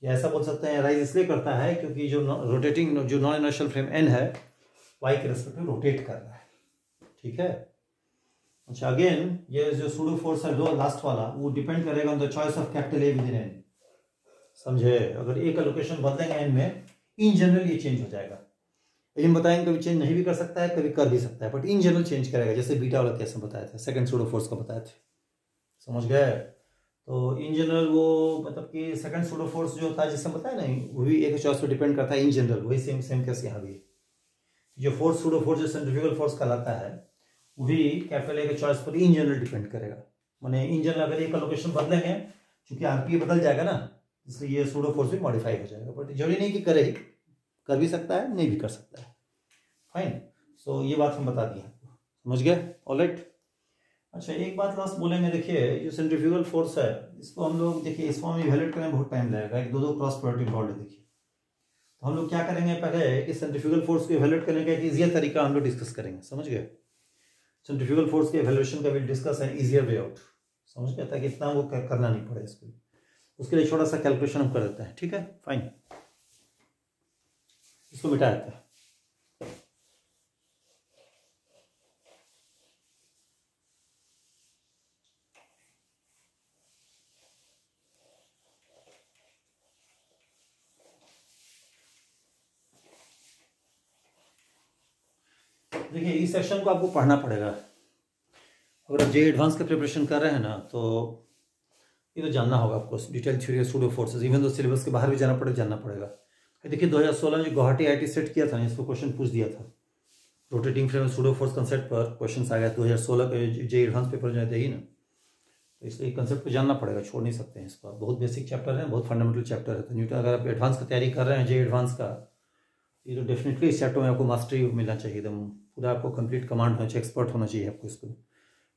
या ऐसा बोल सकते हैं, राइज इसलिए करता है क्योंकि जो रोटेटिंग जो नॉन इनर्शियल फ्रेम एन है, वाई के रिस्पेक्ट में रोटेट कर रहा है। ठीक है। अच्छा, अगेन ये जो सूडो फोर्स है जो लास्ट वाला, वो डिपेंड करेगा on the choice of capital A with in an. समझे। अगर ए का लोकेशन बदलेंगे एन में, इन जनरल ये चेंज हो जाएगा। लेकिन बताएंगे कभी चेंज नहीं भी कर सकता है, कभी कर भी सकता है, बट इन जनरल चेंज करेगा, जैसे बीटा वाला केस में बताया था, सेकंड सूडो फोर्स का बताया था। समझ गए। तो इन जनरल वो मतलब कि सेकंड सूडो फोर्स जो था जिससे बताया नहीं, वो भी एक चॉइस पर डिपेंड करता है इन जनरल। वही सेम केस यहाँ भी। जो फोर्थ सूडो फोर्स जो सेंट्रीफ्यूगल फोर्स कहलाता है, वो भी कैपिटल ए के चॉइस पर इन जनरल डिपेंड करेगा। माने इन जनरल अगर ए का लोकेशन बदलेंगे, क्योंकि आरपीए बदल जाएगा ना, इसलिए ये सूडो फोर्स भी मॉडिफाई हो जाएगा। बट जरूरी नहीं कि करे ही, कर भी सकता है, नहीं भी कर सकता है। फाइन। सो ये बात हम बता दी आपको। समझ गए। ऑलराइट। अच्छा, एक बात लास्ट बोलेंगे, देखिए जो सेंट्रीफ्यूगल फोर्स है इसको हम लोग देखिए इस फॉर्म में इवैल्यूएट करने में बहुत टाइम लगेगा, एक दो क्रॉस प्रोडक्टिव रॉड है। देखिए तो हम लोग क्या करेंगे, पहले कि सेंट्रीफ्यूगल फोर्स को इवैल्यूएट करने का एक इजियर तरीका हम लोग डिस्कस करेंगे, समझ गए। सेंट्रीफ्यूगल फोर्स के इवैल्यूएशन का विल डिस्कस है इजियर वे आउट, समझ गए, ताकि इतना वो करना नहीं पड़े इसको। उसके लिए छोटा सा कैलकुलेशन हम कर देते हैं, ठीक है, फाइन। इसको मिटा देते हैं। देखिए इस सेक्शन को आपको पढ़ना पड़ेगा, अगर आप जे एडवांस का प्रिपरेशन कर रहे हैं ना, तो ये तो जानना होगा आपको, detail theory of pseudo forces, even तो सिलेबस के बाहर भी जानना पड़ेगा। देखिए 2016 में जो गुवाहाटी आईआईटी सेट किया था ना, इसको क्वेश्चन पूछ दिया था, rotating frame pseudo force concept पर क्वेश्चन आ गया 2016 के जे एडवांस पेपर जो है ही ना, तो इसलिए कंसेप्ट को जानना पड़ेगा, छोड़ नहीं सकते हैं इसको। बहुत बेसिक चैप्टर है, बहुत फंडामेंटल चैप्टर है, तो न्यूटन अगर आप एडवांस का तैयारी कर रहे हैं जे एडवांस का, ये तो डेफिनेटली इस चैप्टर में आपको मास्टरी मिलना चाहिए, एकदम पूरा आपको कंप्लीट कमांड होना चाहिए, एक्सपर्ट होना चाहिए आपको इसको।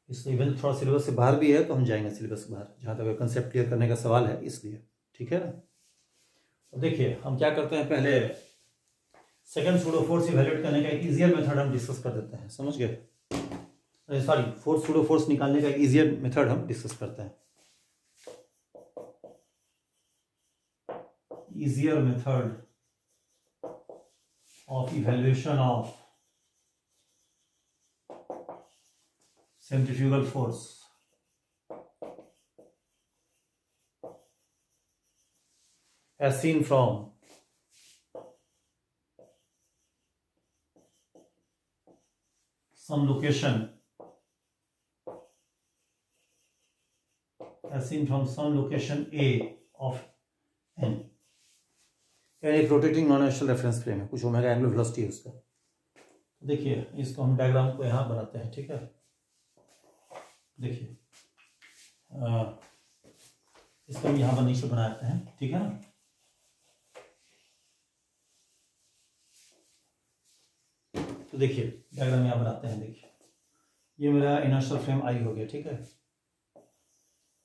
इसलिए इवन थोड़ा सिलेबस से बाहर भी है तो हम जाएंगे सिलेबस के बाहर, जहाँ तक कंसेप्ट क्लियर करने का सवाल है, इसलिए ठीक है ना। तो देखिए हम क्या करते हैं, पहले सेकंड सूडो फोर्स इवैल्यूएट करने का एक इजियर मेथड हम डिस्कस कर देते हैं, समझ गए। सॉरी, फोर्थ सूडो फोर्स निकालने का एक इजियर मेथड हम डिस्कस करते हैं। Easier method of evaluation of centrifugal force as seen from some location, as seen from some location A of n, एक rotating non axial reference frame है, कुछ omega angular velocity है उसका। देखिए इसको हम डायग्राम को यहाँ बनाते हैं, ठीक है। देखिए इसको हम यहाँ पर नीचे बनाते हैं, ठीक है ना। तो देखिए डायग्राम यहाँ बनाते हैं, देखिए ये मेरा इनर्शियल फ्रेम आई हो गया, ठीक है।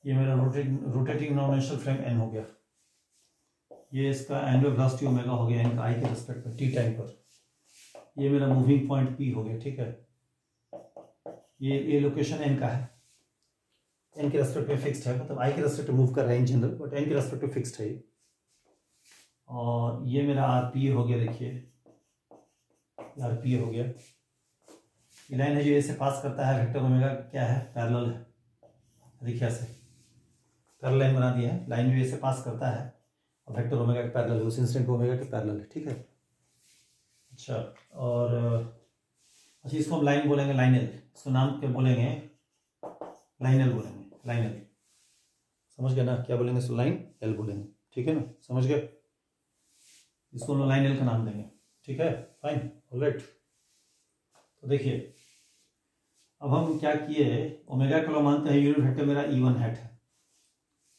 ये मेरा rotating non axial frame N हो गया, ये इसका एंगुलर वेलोसिटी ओमेगा हो गया इनका आई के रिस्पेक्ट पर टी टाइम पर। ये मेरा मूविंग पॉइंट पी हो गया, ठीक है। ये लोकेशन एन का है, एन के रेस्पेक्ट में फिक्स्ड है, मतलब आई के रेस्पेक्ट में मूव कर रहा है इन जनरल, बट एन के रेस्पेक्ट में फिक्स्ड है। और ये मेरा आर पी हो गया, देखिए आर पी हो गया। ये लाइन है जो ऐसे पास करता है, वेक्टर ओमेगा क्या है, पैरेलल है। देखिए ऐसे पैरेलल लाइन बना दिया है, लाइन जो ऐसे पास करता है वेक्टर ओमेगा के पैरेलल है, उस इंस्टेंट ओमेगा के पैरेलल है, ठीक है। अच्छा, और अच्छा इसको हम लाइन बोलेंगे, लाइनल, इसको नाम क्या बोलेंगे, लाइनल बोलेंगे, लाइनल, समझ गए ना, क्या बोलेंगे इसको, लाइन एल बोलेंगे, ठीक है ना, समझ गए। इसको हम लाइन एल का नाम देंगे, ठीक है, फाइन, ऑलराइट। तो देखिए अब हम क्या किए, ओमेगा को मानते हैं यूनिट वेक्टर मेरा E1 हैट है,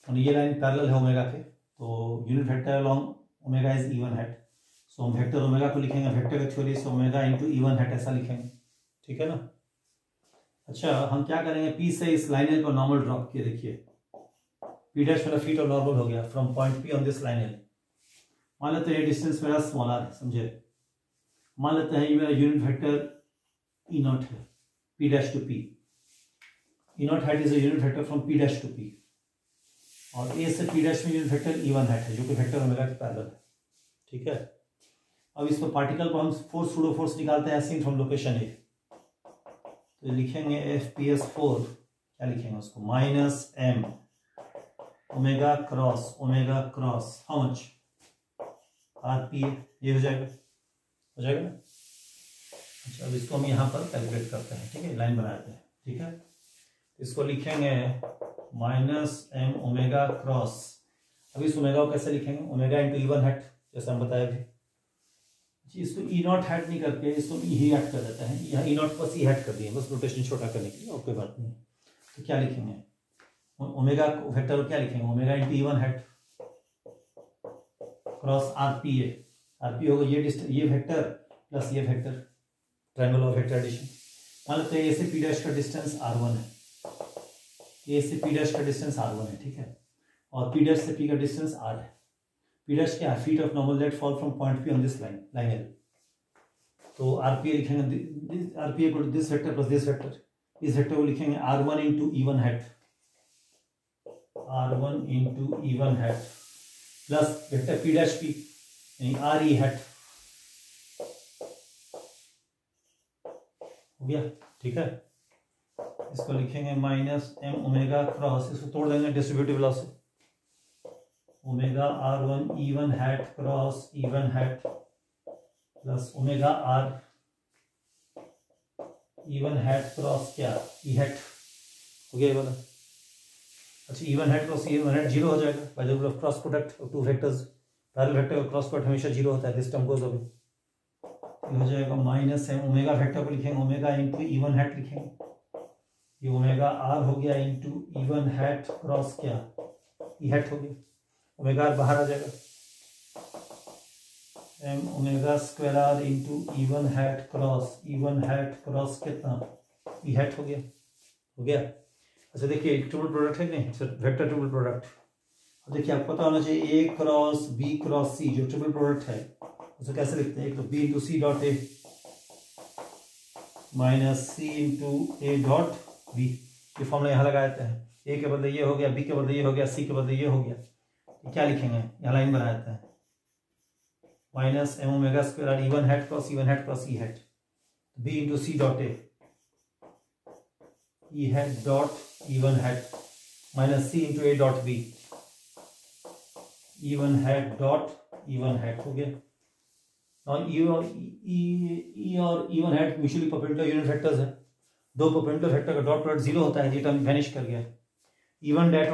और ये लाइन पैरेलल है ओमेगा के, तो unit vector along omega is E1 hat. So हम वेक्टर ओमेगा को लिखेंगे, वेक्टर का थ्योरी से ओमेगा इनटू E1 हैट ऐसा लिखेंगे, ठीक है ना। अच्छा हम क्या करेंगे, पी से इस लाइनल को नॉर्मल ड्रॉप किए, देखिए पी डैश मेरा फीट और नॉर्मल हो गया from point P on this Lionel. मान लेते हैं डिस्टेंस मेरा स्मॉल आर है, समझे। मान लेते हैं ये मेरा यूनिट वेक्टर E0 है, P dash to P. E0 hat is a unit vector from P dash to P, और ए से पी डैश में यूनिट वेक्टर E1 हैट है जो कि वेक्टर ओमेगा के पैरेलल है, ठीक है। अब इसको पार्टिकल पर हम फोर्स सूडो फोर्स निकालते हैं सीन फ्रॉम लोकेशन ए, तो लिखेंगे FPS4, क्या लिखेंगे उसको, minus M omega cross how much RPA, ये हो जाएगा ना। अच्छा अब इसको हम यहाँ पर कैलकुलेट करते हैं, ठीक है, लाइन बनाते हैं, ठीक है। इसको लिखेंगे माइनस एम ओमेगा क्रॉस। अब इस ओमेगा को कैसे लिखेंगे, ओमेगा इंटू E1 हैट, जैसे हम बताया अभी। इसको E0 हैट नहीं करके इसको E हैट कर देते हैं, यहाँ E0 बस E हैट कर दिए, बस रोटेशन छोटा करने के लिए, और कोई बात नहीं। तो क्या लिखेंगे, ओमेगा वेक्टर को क्या लिखेंगे, omega into E1 hat cross RPA होगा ये वेक्टर प्लस ये vector, triangle of vector addition. मान लेते हैं ऐसे पी डैश का डिस्टेंस R1 है, ए से पी डैश का डिस्टेंस r1 है, ठीक है, और पी डैश से पी का डिस्टेंस r है। पी डैश क्या है? Feet of normal let fall from point P on this line L। तो आरपीए लिखेंगे आरपीए को this vector plus this vector, इस वेक्टर को लिखेंगे r1 into E1 hat, r1 into E1 hat plus vector P dash P यानी RE hat. हो गया, ठीक है। इसको लिखेंगे माइनस एम ओमेगा क्रॉस, इसको तोड़ देंगे डिस्ट्रीब्यूटिव लॉ से, omega r1 E1 hat cross E1 hat plus omega r E1 hat cross क्या E हैट। हो गया ये वाला। अच्छा, E1 hat cross E1 hat zero हो जाएगा by the rule of cross product of two vectors. Parallel vector का cross product हमेशा जीरो होता है, दिस टर्म गोज अवे। हो जाएगा माइनस एम ओमेगा वेक्टर को लिखेंगे ओमेगा इंटू E1 हैट लिखेंगे, ये ओमेगा r हो गया इंटू E1 हैट क्रॉस क्या E हैट हो गया, ओमेगा r बाहर आ जाएगा, M omega square r into E1 hat cross कितना E हैट हो गया। हो गया। अच्छा देखिए ट्रिपल प्रोडक्ट है नहीं, वेक्टर ट्रिपल प्रोडक्ट। अब देखिए आपको पता होना चाहिए A cross B cross C जो ट्रिपल प्रोडक्ट है उसे कैसे लिखते हैं? एक तो B into C dot A minus C into A dot B, ये फॉर्मूला यहाँ लगा देते हैं। ए के बदले ये हो गया, बी के बदले ये हो गया, सी के बदले ये हो गया। ये क्या लिखेंगे? यहाँ लाइन बना देते हैं minus M omega square E1 hat cross E hat, B into C dot A E hat dot E1 hat minus C into A dot B E1 hat dot E1 hat. हो गया। और E और E1 hat mutually perpendicular unit vectors है, दो perpendicular vector का dot product zero होता है, ये टर्म वैनिश कर गया। E1 hat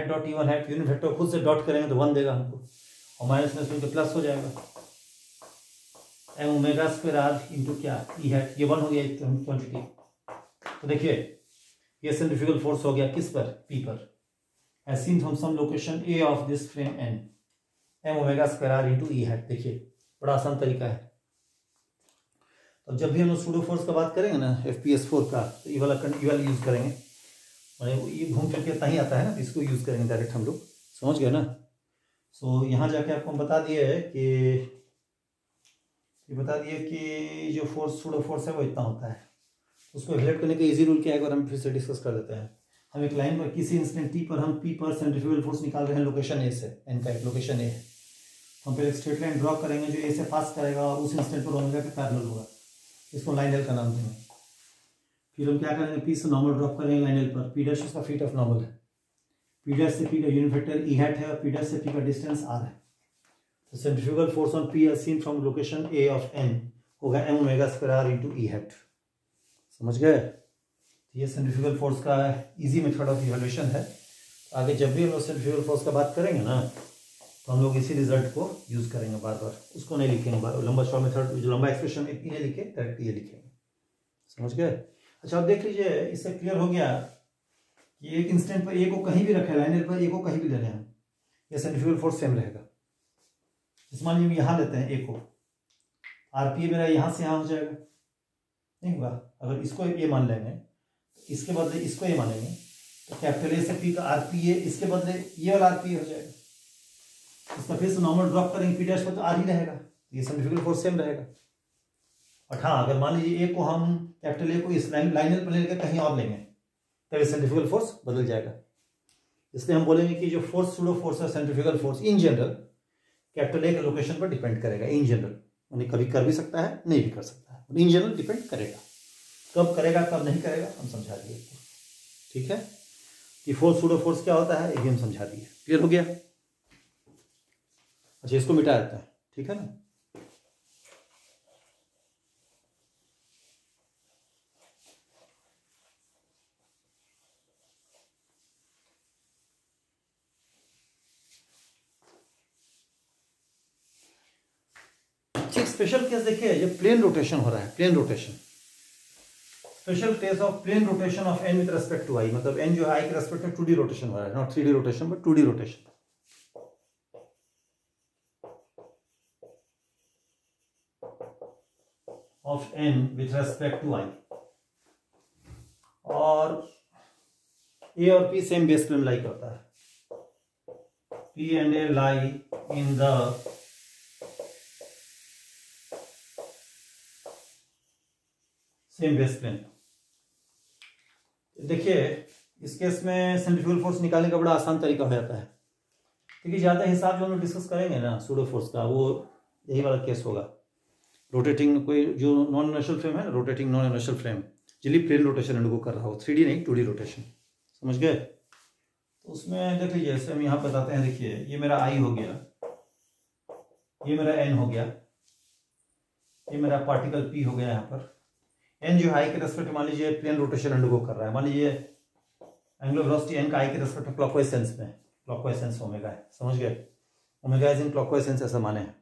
dot E1 hat unit vector खुद से डॉट करेंगे तो 1 देगा हमको, और माइनस में इसमें प्लस हो जाएगा M omega square R into क्या ई हैट, ये 1 हो गया क्वांटिटी। तो देखिए ये सेंट्रीफ्यूगल फोर्स हो गया किस पर? पी पर, as seen from some location A of this frame N, M omega square R into E hat. देखिए बड़ा आसान तरीका है। तो जब भी हम लोग सूडो फोर्स का बात करेंगे ना FPS4 का, तो ये वाला यूज करेंगे, ये घूम फिर के इतना ही आता है ना, तो इसको यूज करेंगे डायरेक्ट हम लोग, समझ गए ना। सो यहाँ जाके आपको हम बता दिए है कि जो फोर्स सूडो फोर्स है वो इतना होता है। उसको एग्जैक्ट करने का इजी रूल क्या है, अगर हम फिर से डिस्कस कर देते हैं। हम एक लाइन पर किसी इंस्टेंट टी पर हम P पर सेंट्रीफ्यूगल फोर्स निकाल रहे हैं लोकेशन ए से, एन का एक लोकेशन ए है। हम पहले एक स्ट्रेट लाइन ड्रॉ करेंगे जो ए से पास करेगा और उस इंस्टेंट पर ओमेगा के पैरेलल होगा, इसको लाइन एल का नाम देंगे। फिर हम क्या करेंगे? पी से नॉर्मल ड्रॉप करेंगे लाइन एल पर, पी डैश उसका फीट ऑफ नॉर्मल है, पी डैश से पी का यूनिट वेक्टर ई हैट है और पी डैश से पी का डिस्टेंस आर है। तो centrifugal force on P as seen from location A of N होगा M omega square R into E hat. समझ गए? ये सेंट्रीफ्यूगल फोर्स का इजी मेथड ऑफ इवैल्यूएशन है। आगे जब भी हम लोग सेंट्रीफ्यूगल फोर्स का बात करेंगे ना, तो हम लोग इसी रिजल्ट को यूज करेंगे बार बार, उसको नहीं लिखेंगे बार लंबा शॉर्ट मेथड, जो लंबा एक्सप्रेशन इन्हें लिखे डायरेक्ट ये लिखेंगे। समझ गए? अच्छा अब देख लीजिए, इससे क्लियर हो गया कि एक इंस्टेंट पर ए को कहीं भी रखे, लाइनर पर ए को कहीं भी ले रहे हैं, ये सेंट्रीफ्यूगल फोर्स सेम रहेगा। इस मान लीजिए यहाँ लेते हैं ए को, आरपीए मेरा यहाँ से यहाँ हो जाएगा, नहीं होगा। अगर इसको ए मान लेंगे, इसके बदले इसको ए मानेंगे, तो कैपिटल ए से पी का आरपीए, इसके बदले ये वाला आरपीए हो जाएगा। इसका फिर से नॉर्मल ड्रॉप करेंगे पी डैश पर, तो आर ही रहेगा, ये सेंट्रीफ्यूगल फोर्स सेम रहेगा। और हाँ, अगर मान लीजिए ए को हम कैपिटल ए को इस लाइनर पर लेकर कहीं और लेंगे, तब सेंट्रीफ्यूगल फोर्स बदल जाएगा। इसलिए हम बोलेंगे कि जो फोर्स सूडो फोर्स है centrifugal force in general capital A के लोकेशन पर डिपेंड करेगा। इन जनरल उन्हें कभी कर भी सकता है, नहीं भी कर सकता है, इन जनरल डिपेंड करेगा। कब करेगा कब नहीं करेगा हम समझा दिए, ठीक है। कि फोर्स सूडो फोर्स क्या होता है ये भी हम समझा दिए, क्लियर हो गया। अच्छा इसको मिटा देता है, ठीक है ना। एक स्पेशल केस देखिए, जब प्लेन रोटेशन हो रहा है, plane rotation, special case of plane rotation of N with respect to I, मतलब एन जो है आई के रिस्पेक्ट में 2D रोटेशन हो रहा है, not 3D rotation but 2D rotation. Of N with respect to I, और ए और P same base plane lie करता है, P and A lie in the same base plane. देखिए इस केस में सेंट्रीफ्यूगल फोर्स निकालने का बड़ा आसान तरीका हो जाता है, क्योंकि ज्यादा हिसाब जो हम लोग डिस्कस करेंगे ना सूडो फोर्स का, वो यही वाला केस होगा। रोटेटिंग कोई जो नॉन इनर्शियल फ्रेम है ना, रोटेटिंग नॉन इनर्शियल फ्रेम जिली प्लेन रोटेशन अंडरगो कर रहा हो, 3D नहीं 2D रोटेशन, समझ गए। तो उसमें देख लीजिए जैसे हम यहाँ बताते हैं, देखिए ये मेरा आई हो गया, ये मेरा एन हो गया, ये मेरा पार्टिकल पी हो गया। यहाँ पर एन जो आई के रेस्पेक्ट मान लीजिए प्लेन रोटेशन अंडरगो कर रहा है, मान लीजिए एंगुलर वेलोसिटी एन का आई के रेस्पेक्ट क्लॉकवाइज सेंस में, क्लॉकवाइज सेंस ओमेगा है, समझ गए। Omega is in clockwise sense ऐसा माने हैं।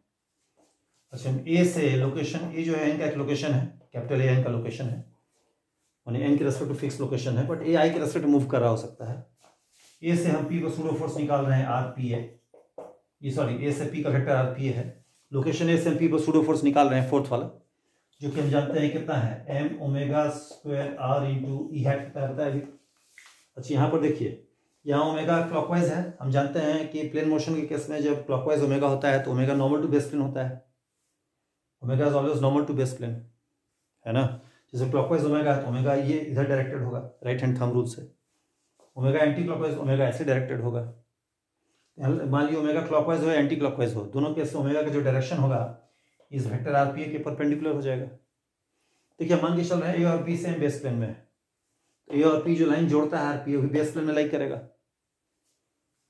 अच्छा ए से लोकेशन, ए जो है एन का एक लोकेशन है, कैपिटल ए एन का लोकेशन है, यानी एन के रेस्पेक्ट टू फिक्स लोकेशन है, बट ए आई के रेस्पेक्ट मूव कर रहा हो सकता है। ए से हम पी को सूडो फोर्स निकाल रहे हैं, आर पी है, ये सॉरी ए से पी का वेक्टर आर पी है, लोकेशन ए से हम पी को सूडो फोर्स निकाल रहे हैं फोर्थ वाला, जो कि हम जानते हैं कितना है, M omega square R into E hat होता है अभी। अच्छा यहाँ पर देखिए यहाँ ओमेगा क्लॉकवाइज है, हम जानते हैं कि प्लेन मोशन के केस में जब क्लॉकवाइज ओमेगा होता है तो omega normal to base plane होता है, omega is always normal to base plane, है ना। जैसे क्लॉकवाइज ओमेगा है तो ओमेगा ये इधर डायरेक्टेड होगा राइट हैंड थंब रूल से, ओमेगा एंटी क्लॉकवाइज ओमेगा ऐसे डायरेक्टेड होगा। मान लीजिए ओमेगा क्लॉकवाइज हो या एंटी क्लॉकवाइज हो, दोनों केस में ओमेगा का जो डायरेक्शन होगा इस वेक्टर आर पी के परपेंडिकुलर हो जाएगा। देखिए मान के चल रहे हैं ए और बी सेम बेस प्लेन में, तो ए और पी जो लाइन जोड़ता है आर पी वो भी बेस प्लेन में लाई करेगा।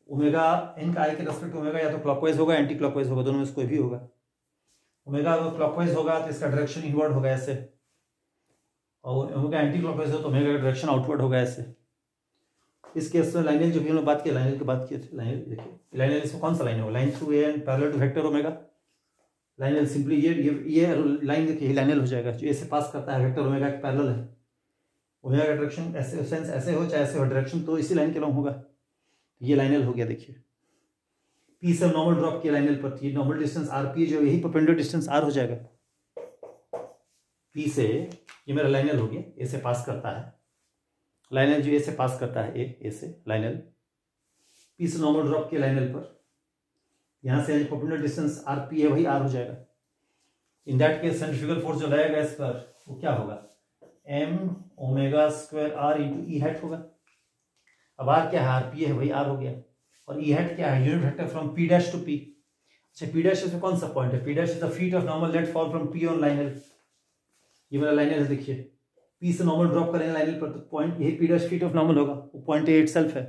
ओमेगा एन का आई के रेस्पेक्ट ओमेगा या तो क्लॉकवाइज होगा एंटी क्लॉकवाइज होगा, दोनों में से कोई भी होगा। ओमेगा अगर क्लॉकवाइज होगा तो इसका डायरेक्शन इनवर्ड होगा ऐसे, और ओमेगा एंटी क्लॉकवाइज हो तो ओमेगा का डायरेक्शन आउटवर्ड होगा ऐसे। इस केस में लाइनल जो भी हम लोग बात किए, लाइनल की बात किए थे, लाइनल देखिए लाइनल इसमें कौन सा लाइन होगा, line through A and parallel to vector omega. Line L simply ये लाइन देखिए लाइनल हो जाएगा, जो ए से पास करता है वेक्टर ओमेगा के पैरेलल है। ओमेगा का डायरेक्शन ऐसे सेंस ऐसे हो चाहे ऐसे हो, डायरेक्शन तो इसी लाइन के लॉन्ग होगा, ये लाइनल हो गया। देखिए पी से नॉर्मल ड्रॉप किया लाइनल पर, ये नॉर्मल डिस्टेंस आर पी जो यही परपेंडिकुलर डिस्टेंस आर हो जाएगा। पी से ये मेरा लाइनल हो गया, ए से पास करता है, लाइनल जो ए से पास करता है, ए से लाइनल, पी से नॉर्मल ड्रॉप किया लाइनल पर, यहां से परपेंडिकुलर डिस्टेंस आर पी है वही आर हो जाएगा। In that case centrifugal force जो लगेगा इस पर वो क्या होगा, M omega square R into E hat होगा। अब आर क्या है, आर पी है वही आर हो गया, और ई हैट क्या है, unit vector from P dash to P. अच्छा पी डैश इसमें कौन सा पॉइंट है, P dash is the feet of normal let fall from P on line L, ये मेरा लाइनल है। देखिए पी से नॉर्मल ड्रॉप करेंगे लाइनल पर तो पॉइंट यही P dash feet of normal होगा, वो पॉइंट ए इटसेल्फ है।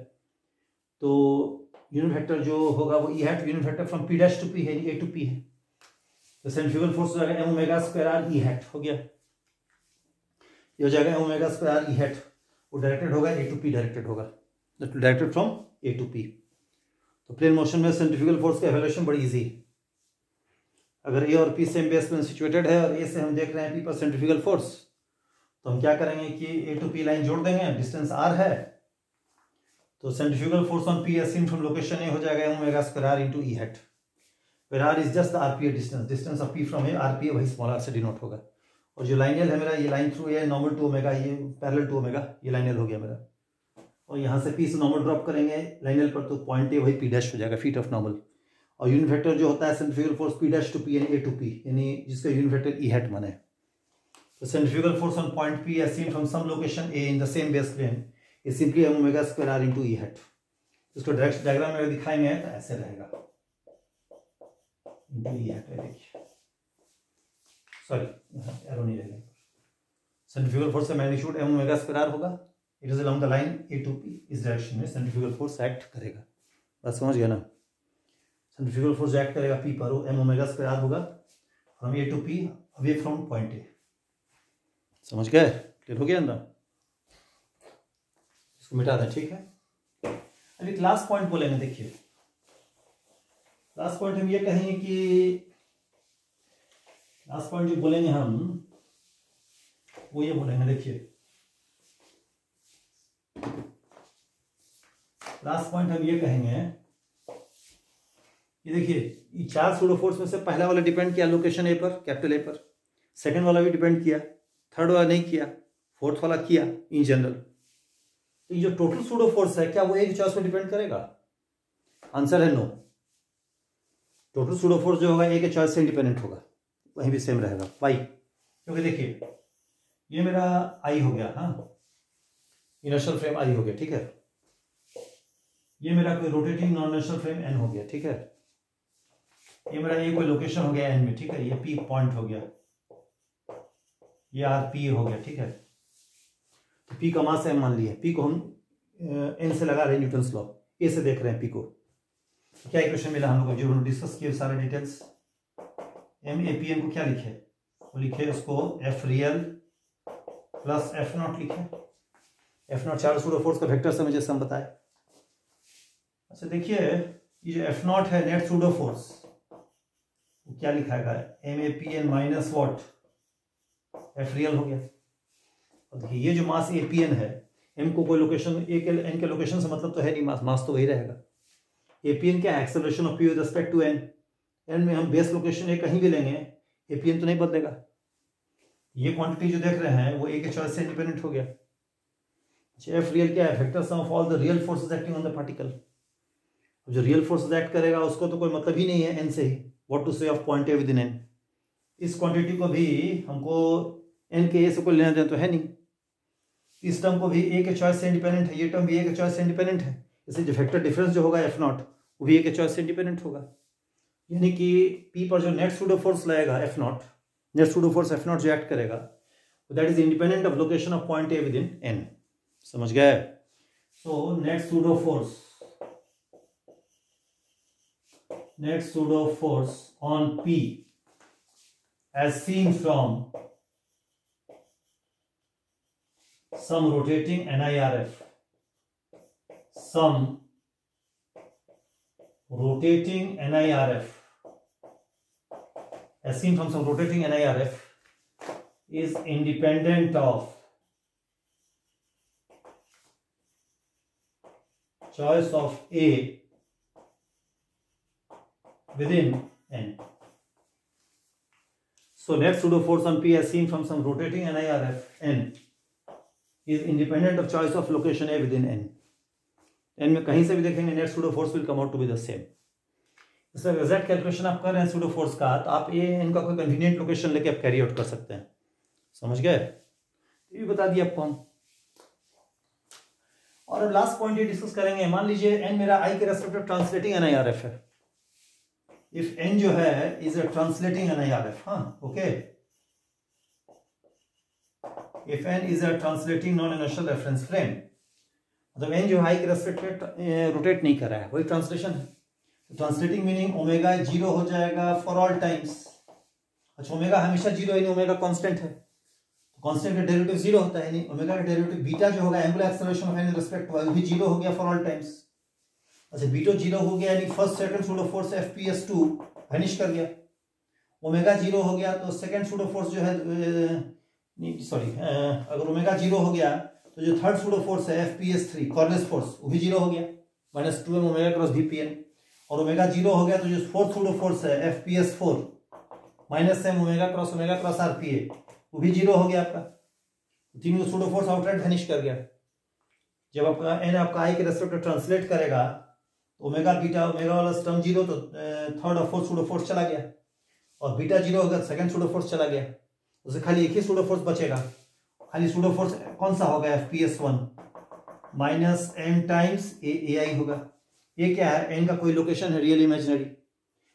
तो यूनिट वेक्टर जो होगा वो E hat unit vector from P dash to P है, ए टू पी है, तो सेंट्रीफ्यूगल फोर्स हो जाएगा M omega square R E hat हो गया, ये हो जाएगा M omega square R E hat, वो डायरेक्टेड होगा ए टू पी डायरेक्टेड होगा, directed from A to P. तो प्लेन मोशन में सेंट्रीफ्यूगल फोर्स का इवैल्यूएशन बड़ी इजी है। अगर ए और P same base plane situated है और ए से हम देख रहे हैं पी पर सेंट्रीफ्यूगल फोर्स, तो हम क्या करेंगे कि ए टू पी लाइन जोड़ देंगे, डिस्टेंस आर है, तो centrifugal force on P as seen from location A हो जाएगा M omega square R into E hat, where R is just the R P A distance, distance of P from A, R P A वही small R से denote होगा। और जो line L है मेरा, ये line through A normal to omega, ये पैरेलल टू ओमेगा, ये लाइनल हो गया मेरा। और यहाँ से पी से नॉर्मल ड्रॉप करेंगे लाइनल पर तो पॉइंट ए वही पी डैश हो जाएगा, फीट ऑफ नॉर्मल। और यूनिट वेक्टर जो होता है centrifugal force P dash to P यानी ए टू पी, यानी जिसका यूनिट वेक्टर ई हैट माने। तो centrifugal force on point P as seen from some location A in the same base plane is simply M omega square R into E hat. इसको direct diagram में दिखाएंगे तो ऐसे रहेगा, into E hat है, देखिए सॉरी एरो नहीं रहेगा। सेंट्रीफ्यूगल फोर्स का magnitude M omega square R होगा, it is along the line A to P, इस डायरेक्शन में सेंट्रीफ्यूगल फोर्स एक्ट करेगा। बस समझ गया ना, सेंट्रीफ्यूगल फोर्स एक्ट करेगा पी पर, वो एम ओमेगा स्क्वायर आर होगा from A to P away from point A. समझ गए, क्लियर हो गया अंदर, इसको मिटा दें, ठीक है। अभी लास्ट पॉइंट बोलेंगे, देखिए लास्ट पॉइंट हम ये कहेंगे कि लास्ट पॉइंट जो बोलेंगे हम वो ये बोलेंगे, देखिए लास्ट पॉइंट हम ये कहेंगे कि देखिए ये चार सूडो फोर्स में से पहला वाला डिपेंड किया लोकेशन ए पर, कैपिटल ए पर, सेकंड वाला भी डिपेंड किया, थर्ड वाला नहीं किया, फोर्थ वाला किया इन जनरल। तो ये जो टोटल सूडो फोर्स है क्या वो एक चॉइस पर डिपेंड करेगा? आंसर है नो। टोटल सूडो फोर्स जो होगा एक चॉइस से इंडिपेंडेंट होगा, वहीं भी सेम रहेगा वाई। क्योंकि देखिए ये मेरा आई हो गया, हाँ इनर्शियल फ्रेम आई हो गया, ठीक है। ये मेरा कोई rotating non inertial frame N हो गया, ठीक है। ये मेरा ये कोई लोकेशन हो गया एन में, ठीक है। ये पी पॉइंट हो गया, ये आर पी हो गया, ठीक है। तो पी का मास एम मान लिया, पी को हम एन से लगा रहे हैं न्यूटन्स लॉ, ए से देख रहे हैं पी को। क्या इक्वेशन मिला हम लोग जो हमने डिस्कस किए सारे details. M A P N को क्या लिखे, वो लिखे उसको F real plus F naught लिखे। F naught charge pseudo force का वेक्टर से जैसे हम बताए। अच्छा देखिए ये जो एफ नॉट है नेट सूडो फोर्स, वो क्या लिखा है M A P N minus what F real हो गया। और देखिए ये जो मास ए पी एन है, एम को कोई लोकेशन ए के एन के लोकेशन से मतलब तो है नहीं, मास तो वही रहेगा। ए पी एन क्या है, acceleration of P with respect to N. N में हम बेस लोकेशन ए कहीं भी लेंगे, ए पी एन तो नहीं बदलेगा। ये क्वांटिटी जो देख रहे हैं वो ए के चॉइस से इंडिपेंडेंट हो गया। एफ रियल क्या है, vector sum of all the real forces acting on the particle. जो रियल फोर्सेस एक्ट करेगा उसको तो कोई मतलब ही नहीं है एन से ही, व्हाट टू से of point A with in an. इस क्वांटिटी को भी हमको एन के ए से कोई लेना देना तो है नहीं। इस टर्म को भी ए के चॉइस से इंडिपेंडेंट है, ये टर्म भी ए के चॉइस से इंडिपेंडेंट है। इसलिए जो वेक्टर डिफरेंस जो होगा एफ नॉट वो भी ए के चॉइस से इंडिपेंडेंट होगा। यानी कि पी पर जो नेट सूडो फोर्स लगेगा F not, net pseudo force F not जो एक्ट करेगा that is independent of location of point A with in an. समझ गए? So net pseudo force on P as seen from some rotating NIRF, some rotating NIRF as seen from some rotating NIRF is independent of choice of A within N. So net pseudo force on P as seen from some rotating NIRF N is independent of choice of location A within N. N में कहीं से भी देखेंगे net pseudo force will come out to be the same. इसका exact calculation आप कर रहे हैं pseudo force का, तो आप ये इनका कोई कन्वीनियंट लोकेशन लेके आप कैरी आउट कर सकते हैं। समझ गए? ये भी बता दिया आपको हम। और अब लास्ट पॉइंट ये डिस्कस करेंगे। मान लीजिए n मेरा I के रेस्पेक्ट ट्रांसलेटिंग NIRF है। इफ n जो है इज अ ट्रांसलेटिंग NIRF, हाँ okay. If n is a translating non inertial reference frame, मतलब n जो है I के रेस्पेक्ट में रोटेट नहीं कर रहा है, वही ट्रांसलेशन है। ट्रांसलेटिंग मीनिंग ओमेगा 0 हो जाएगा फॉर ऑल टाइम्स। अच्छा ओमेगा हमेशा 0 है नहीं, ओमेगा कांस्टेंट है, कांस्टेंट का डेरिवेटिव 0 होता है नहीं। ओमेगा का डेरिवेटिव बीटा जो होगा angular acceleration of N respect to भी 0 हो गया फॉर ऑल टाइम्स। अच्छा बीटा 0 हो गया यानी first second pseudo force fps2 vanish कर गया। ओमेगा 0 हो गया तो सेकंड सूडो फोर्स जो है सॉरी अगर ओमेगा 0 हो गया तो जो थर्ड सूडो फोर्स है fps3 कॉर्नेस फोर्स वो भी 0 हो गया, -2m ओमेगा क्रॉस vpn। और ओमेगा 0 हो गया तो जो फोर्थ सूडो फोर्स है fps4 -m omega cross rpa वो भी 0 हो गया आपका। तीनों सूडो फोर्स आउटराइट वैनिश कर गया। जब आपका n आपका I के रेस्पेक्ट में ट्रांसलेट करेगा तो ओमेगा बीटा ओमेगा वाला टर्म 0 तो थर्ड और फोर्थ सूडो फोर्स चला गया, और बीटा 0 होगा सेकंड सूडो फोर्स चला गया, उसे खाली एक ही सूडो फोर्स बचेगा। खाली सूडो फोर्स कौन सा होगा fps1 -m टाइम्स ai होगा। ये क्या है, n का कोई लोकेशन है रियल इमेजिनरी।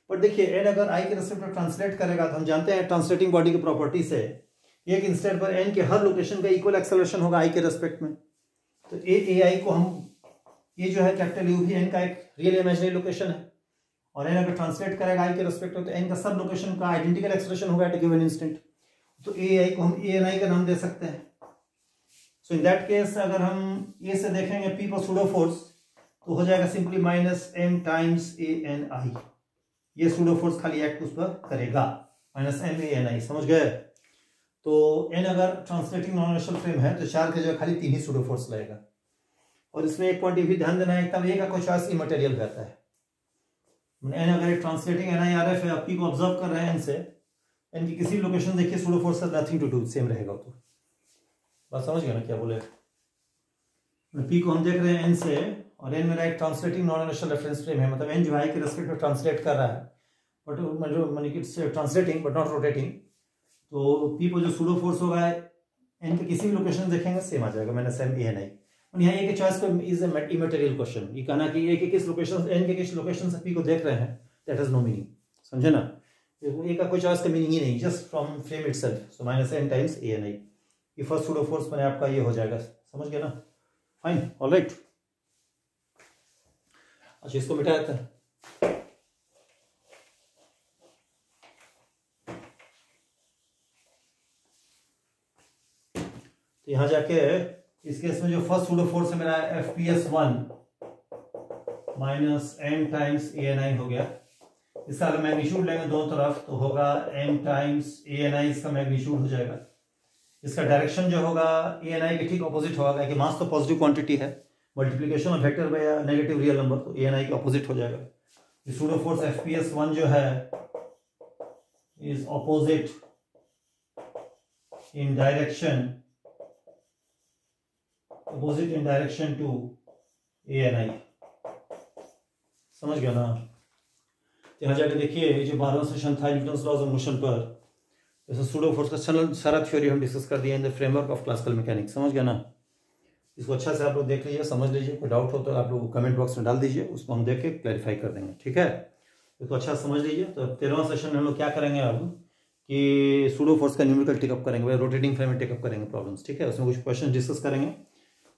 पर देखिए n अगर I के रेस्पेक्ट में ट्रांसलेट करेगा तो हम जानते हैं ट्रांसलेटिंग बॉडी की प्रॉपर्टी से एक इंस्टेंट पर n के हर लोकेशन का इक्वल एक्सेलरेशन होगा I के रेस्पेक्ट में। तो ai को हम ये जो है कैपिटल U भी n का एक रियल इमेजिनरी लोकेशन है, और n अगर ट्रांसलेट करेगा I के रेस्पेक्ट में तो n का सब लोकेशन का आइडेंटिकल एक्सेलरेशन होगा एट गिवन इंस्टेंट। तो ai को हम ani का नाम दे सकते हैं। सो इन दैट केस अगर हम a से देखेंगे p पर सूडो फोर्स तो हो जाएगा सिंपली -m टाइम्स ani। ये सूडो फोर्स खाली एक्ट उस पर करेगा -m ani। समझ गए? तो n अगर ट्रांसलेटिंग नॉन इनर्शियल फ्रेम है तो 4 के जगह खाली 3 ही सूडो फोर्स लगेगा। और इसमें एक पॉइंट भी ध्यान देना है, तब ए का कोई चॉइस इमटेरियल रहता है। n अगर एक ट्रांसलेटिंग NIRF है, आप p को ऑब्जर्व कर रहे हैं n से, n की किसी लोकेशन देखिए सूडो फोर्स का नथिंग टू डू, सेम रहेगा। तो बात समझ गए ना क्या बोले? पी को हम देख रहे हैं एन से, और एन मेरा एक translating non inertial reference frame है, मतलब एन जो है के रेस्पेक्ट में ट्रांसलेट कर रहा है, बट मतलब it's translating but not rotating. तो पी पर जो सूडो फोर्स होगा एन के किसी भी लोकेशन देखेंगे सेम आ जाएगा, मैंने सेम ए एन आई। और यहाँ एक चॉइस को इज ए इमेटेरियल क्वेश्चन, ये कहना कि ए के किस लोकेशन एन के किस लोकेशन से पी को देख रहे हैं, दैट इज नो मीनिंग, समझे ना। ए का कोई चॉइस का मीनिंग ही नहीं, just from frame itself, so minus N times A N I. ये फर्स्ट सूडो फोर्स मैंने आपका ये हो जाएगा, समझ गया ना, फाइन, ऑलराइट। अच्छा इसको मिटा देते हैं। तो यहां जाके इस केस में जो फर्स्ट सूडो फोर्स है मेरा FPS1 minus m times ANI हो गया। इसका अगर मैग्नीट्यूड लेंगे दोनों तरफ तो होगा m टाइम्स ANI, इसका मैग्नीट्यूड हो जाएगा। इसका डायरेक्शन जो होगा ANI के ठीक ऑपोजिट होगा, कि मास तो पॉजिटिव क्वांटिटी है, multiplication of vector by negative real number, तो ANI के ऑपोजिट हो जाएगा। ये सूडो फोर्स FPS1 जो है is opposite in direction to ANI, समझ गया ना। यहाँ जाके देखिए ये जो 12वां सेशन था न्यूटन्स लॉज ऑफ मोशन पर, जैसे सूडो फोर्स का सारा थ्योरी हम डिस्कस कर दिया in the framework of classical mechanics, समझ गया ना। इसको अच्छा से आप लोग देख लीजिए, समझ लीजिए, कोई डाउट हो तो आप लोग कमेंट बॉक्स में डाल दीजिए, उसको हम देख के क्लैरिफाई कर देंगे, ठीक है। इसको अच्छा समझ लीजिए। तो 13वां सेशन में हम लोग क्या करेंगे अब कि सूडो फोर्स का न्यूमेरिकल टेकअप करेंगे, रोटेटिंग फ्रेम में टेकअप करेंगे प्रॉब्लम्स, ठीक है। उसमें कुछ क्वेश्चन डिस्कस करेंगे,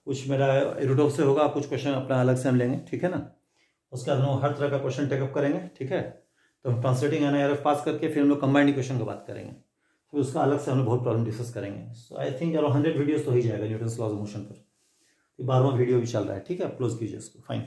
कुछ मेरा एरोटॉप से होगा, कुछ क्वेश्चन अपना अलग से हम लेंगे, ठीक है ना। उसके बाद हम हर तरह का क्वेश्चन टेकअप करेंगे, ठीक है। तो हम ट्रांसलेटिंग NIRF पास करके फिर हम लोग कंबाइंड इक्वेशन की बात करेंगे, फिर उसका अलग से हम लोग बहुत प्रॉब्लम डिस्कस करेंगे। सो आई थिंक अराउंड 100 वीडियोस तो हो ही जाएगा न्यूटन्स लॉज ऑफ मोशन पर। 12वां वीडियो भी चल रहा है, ठीक है, आप क्लोज कीजिए इसको, फाइन।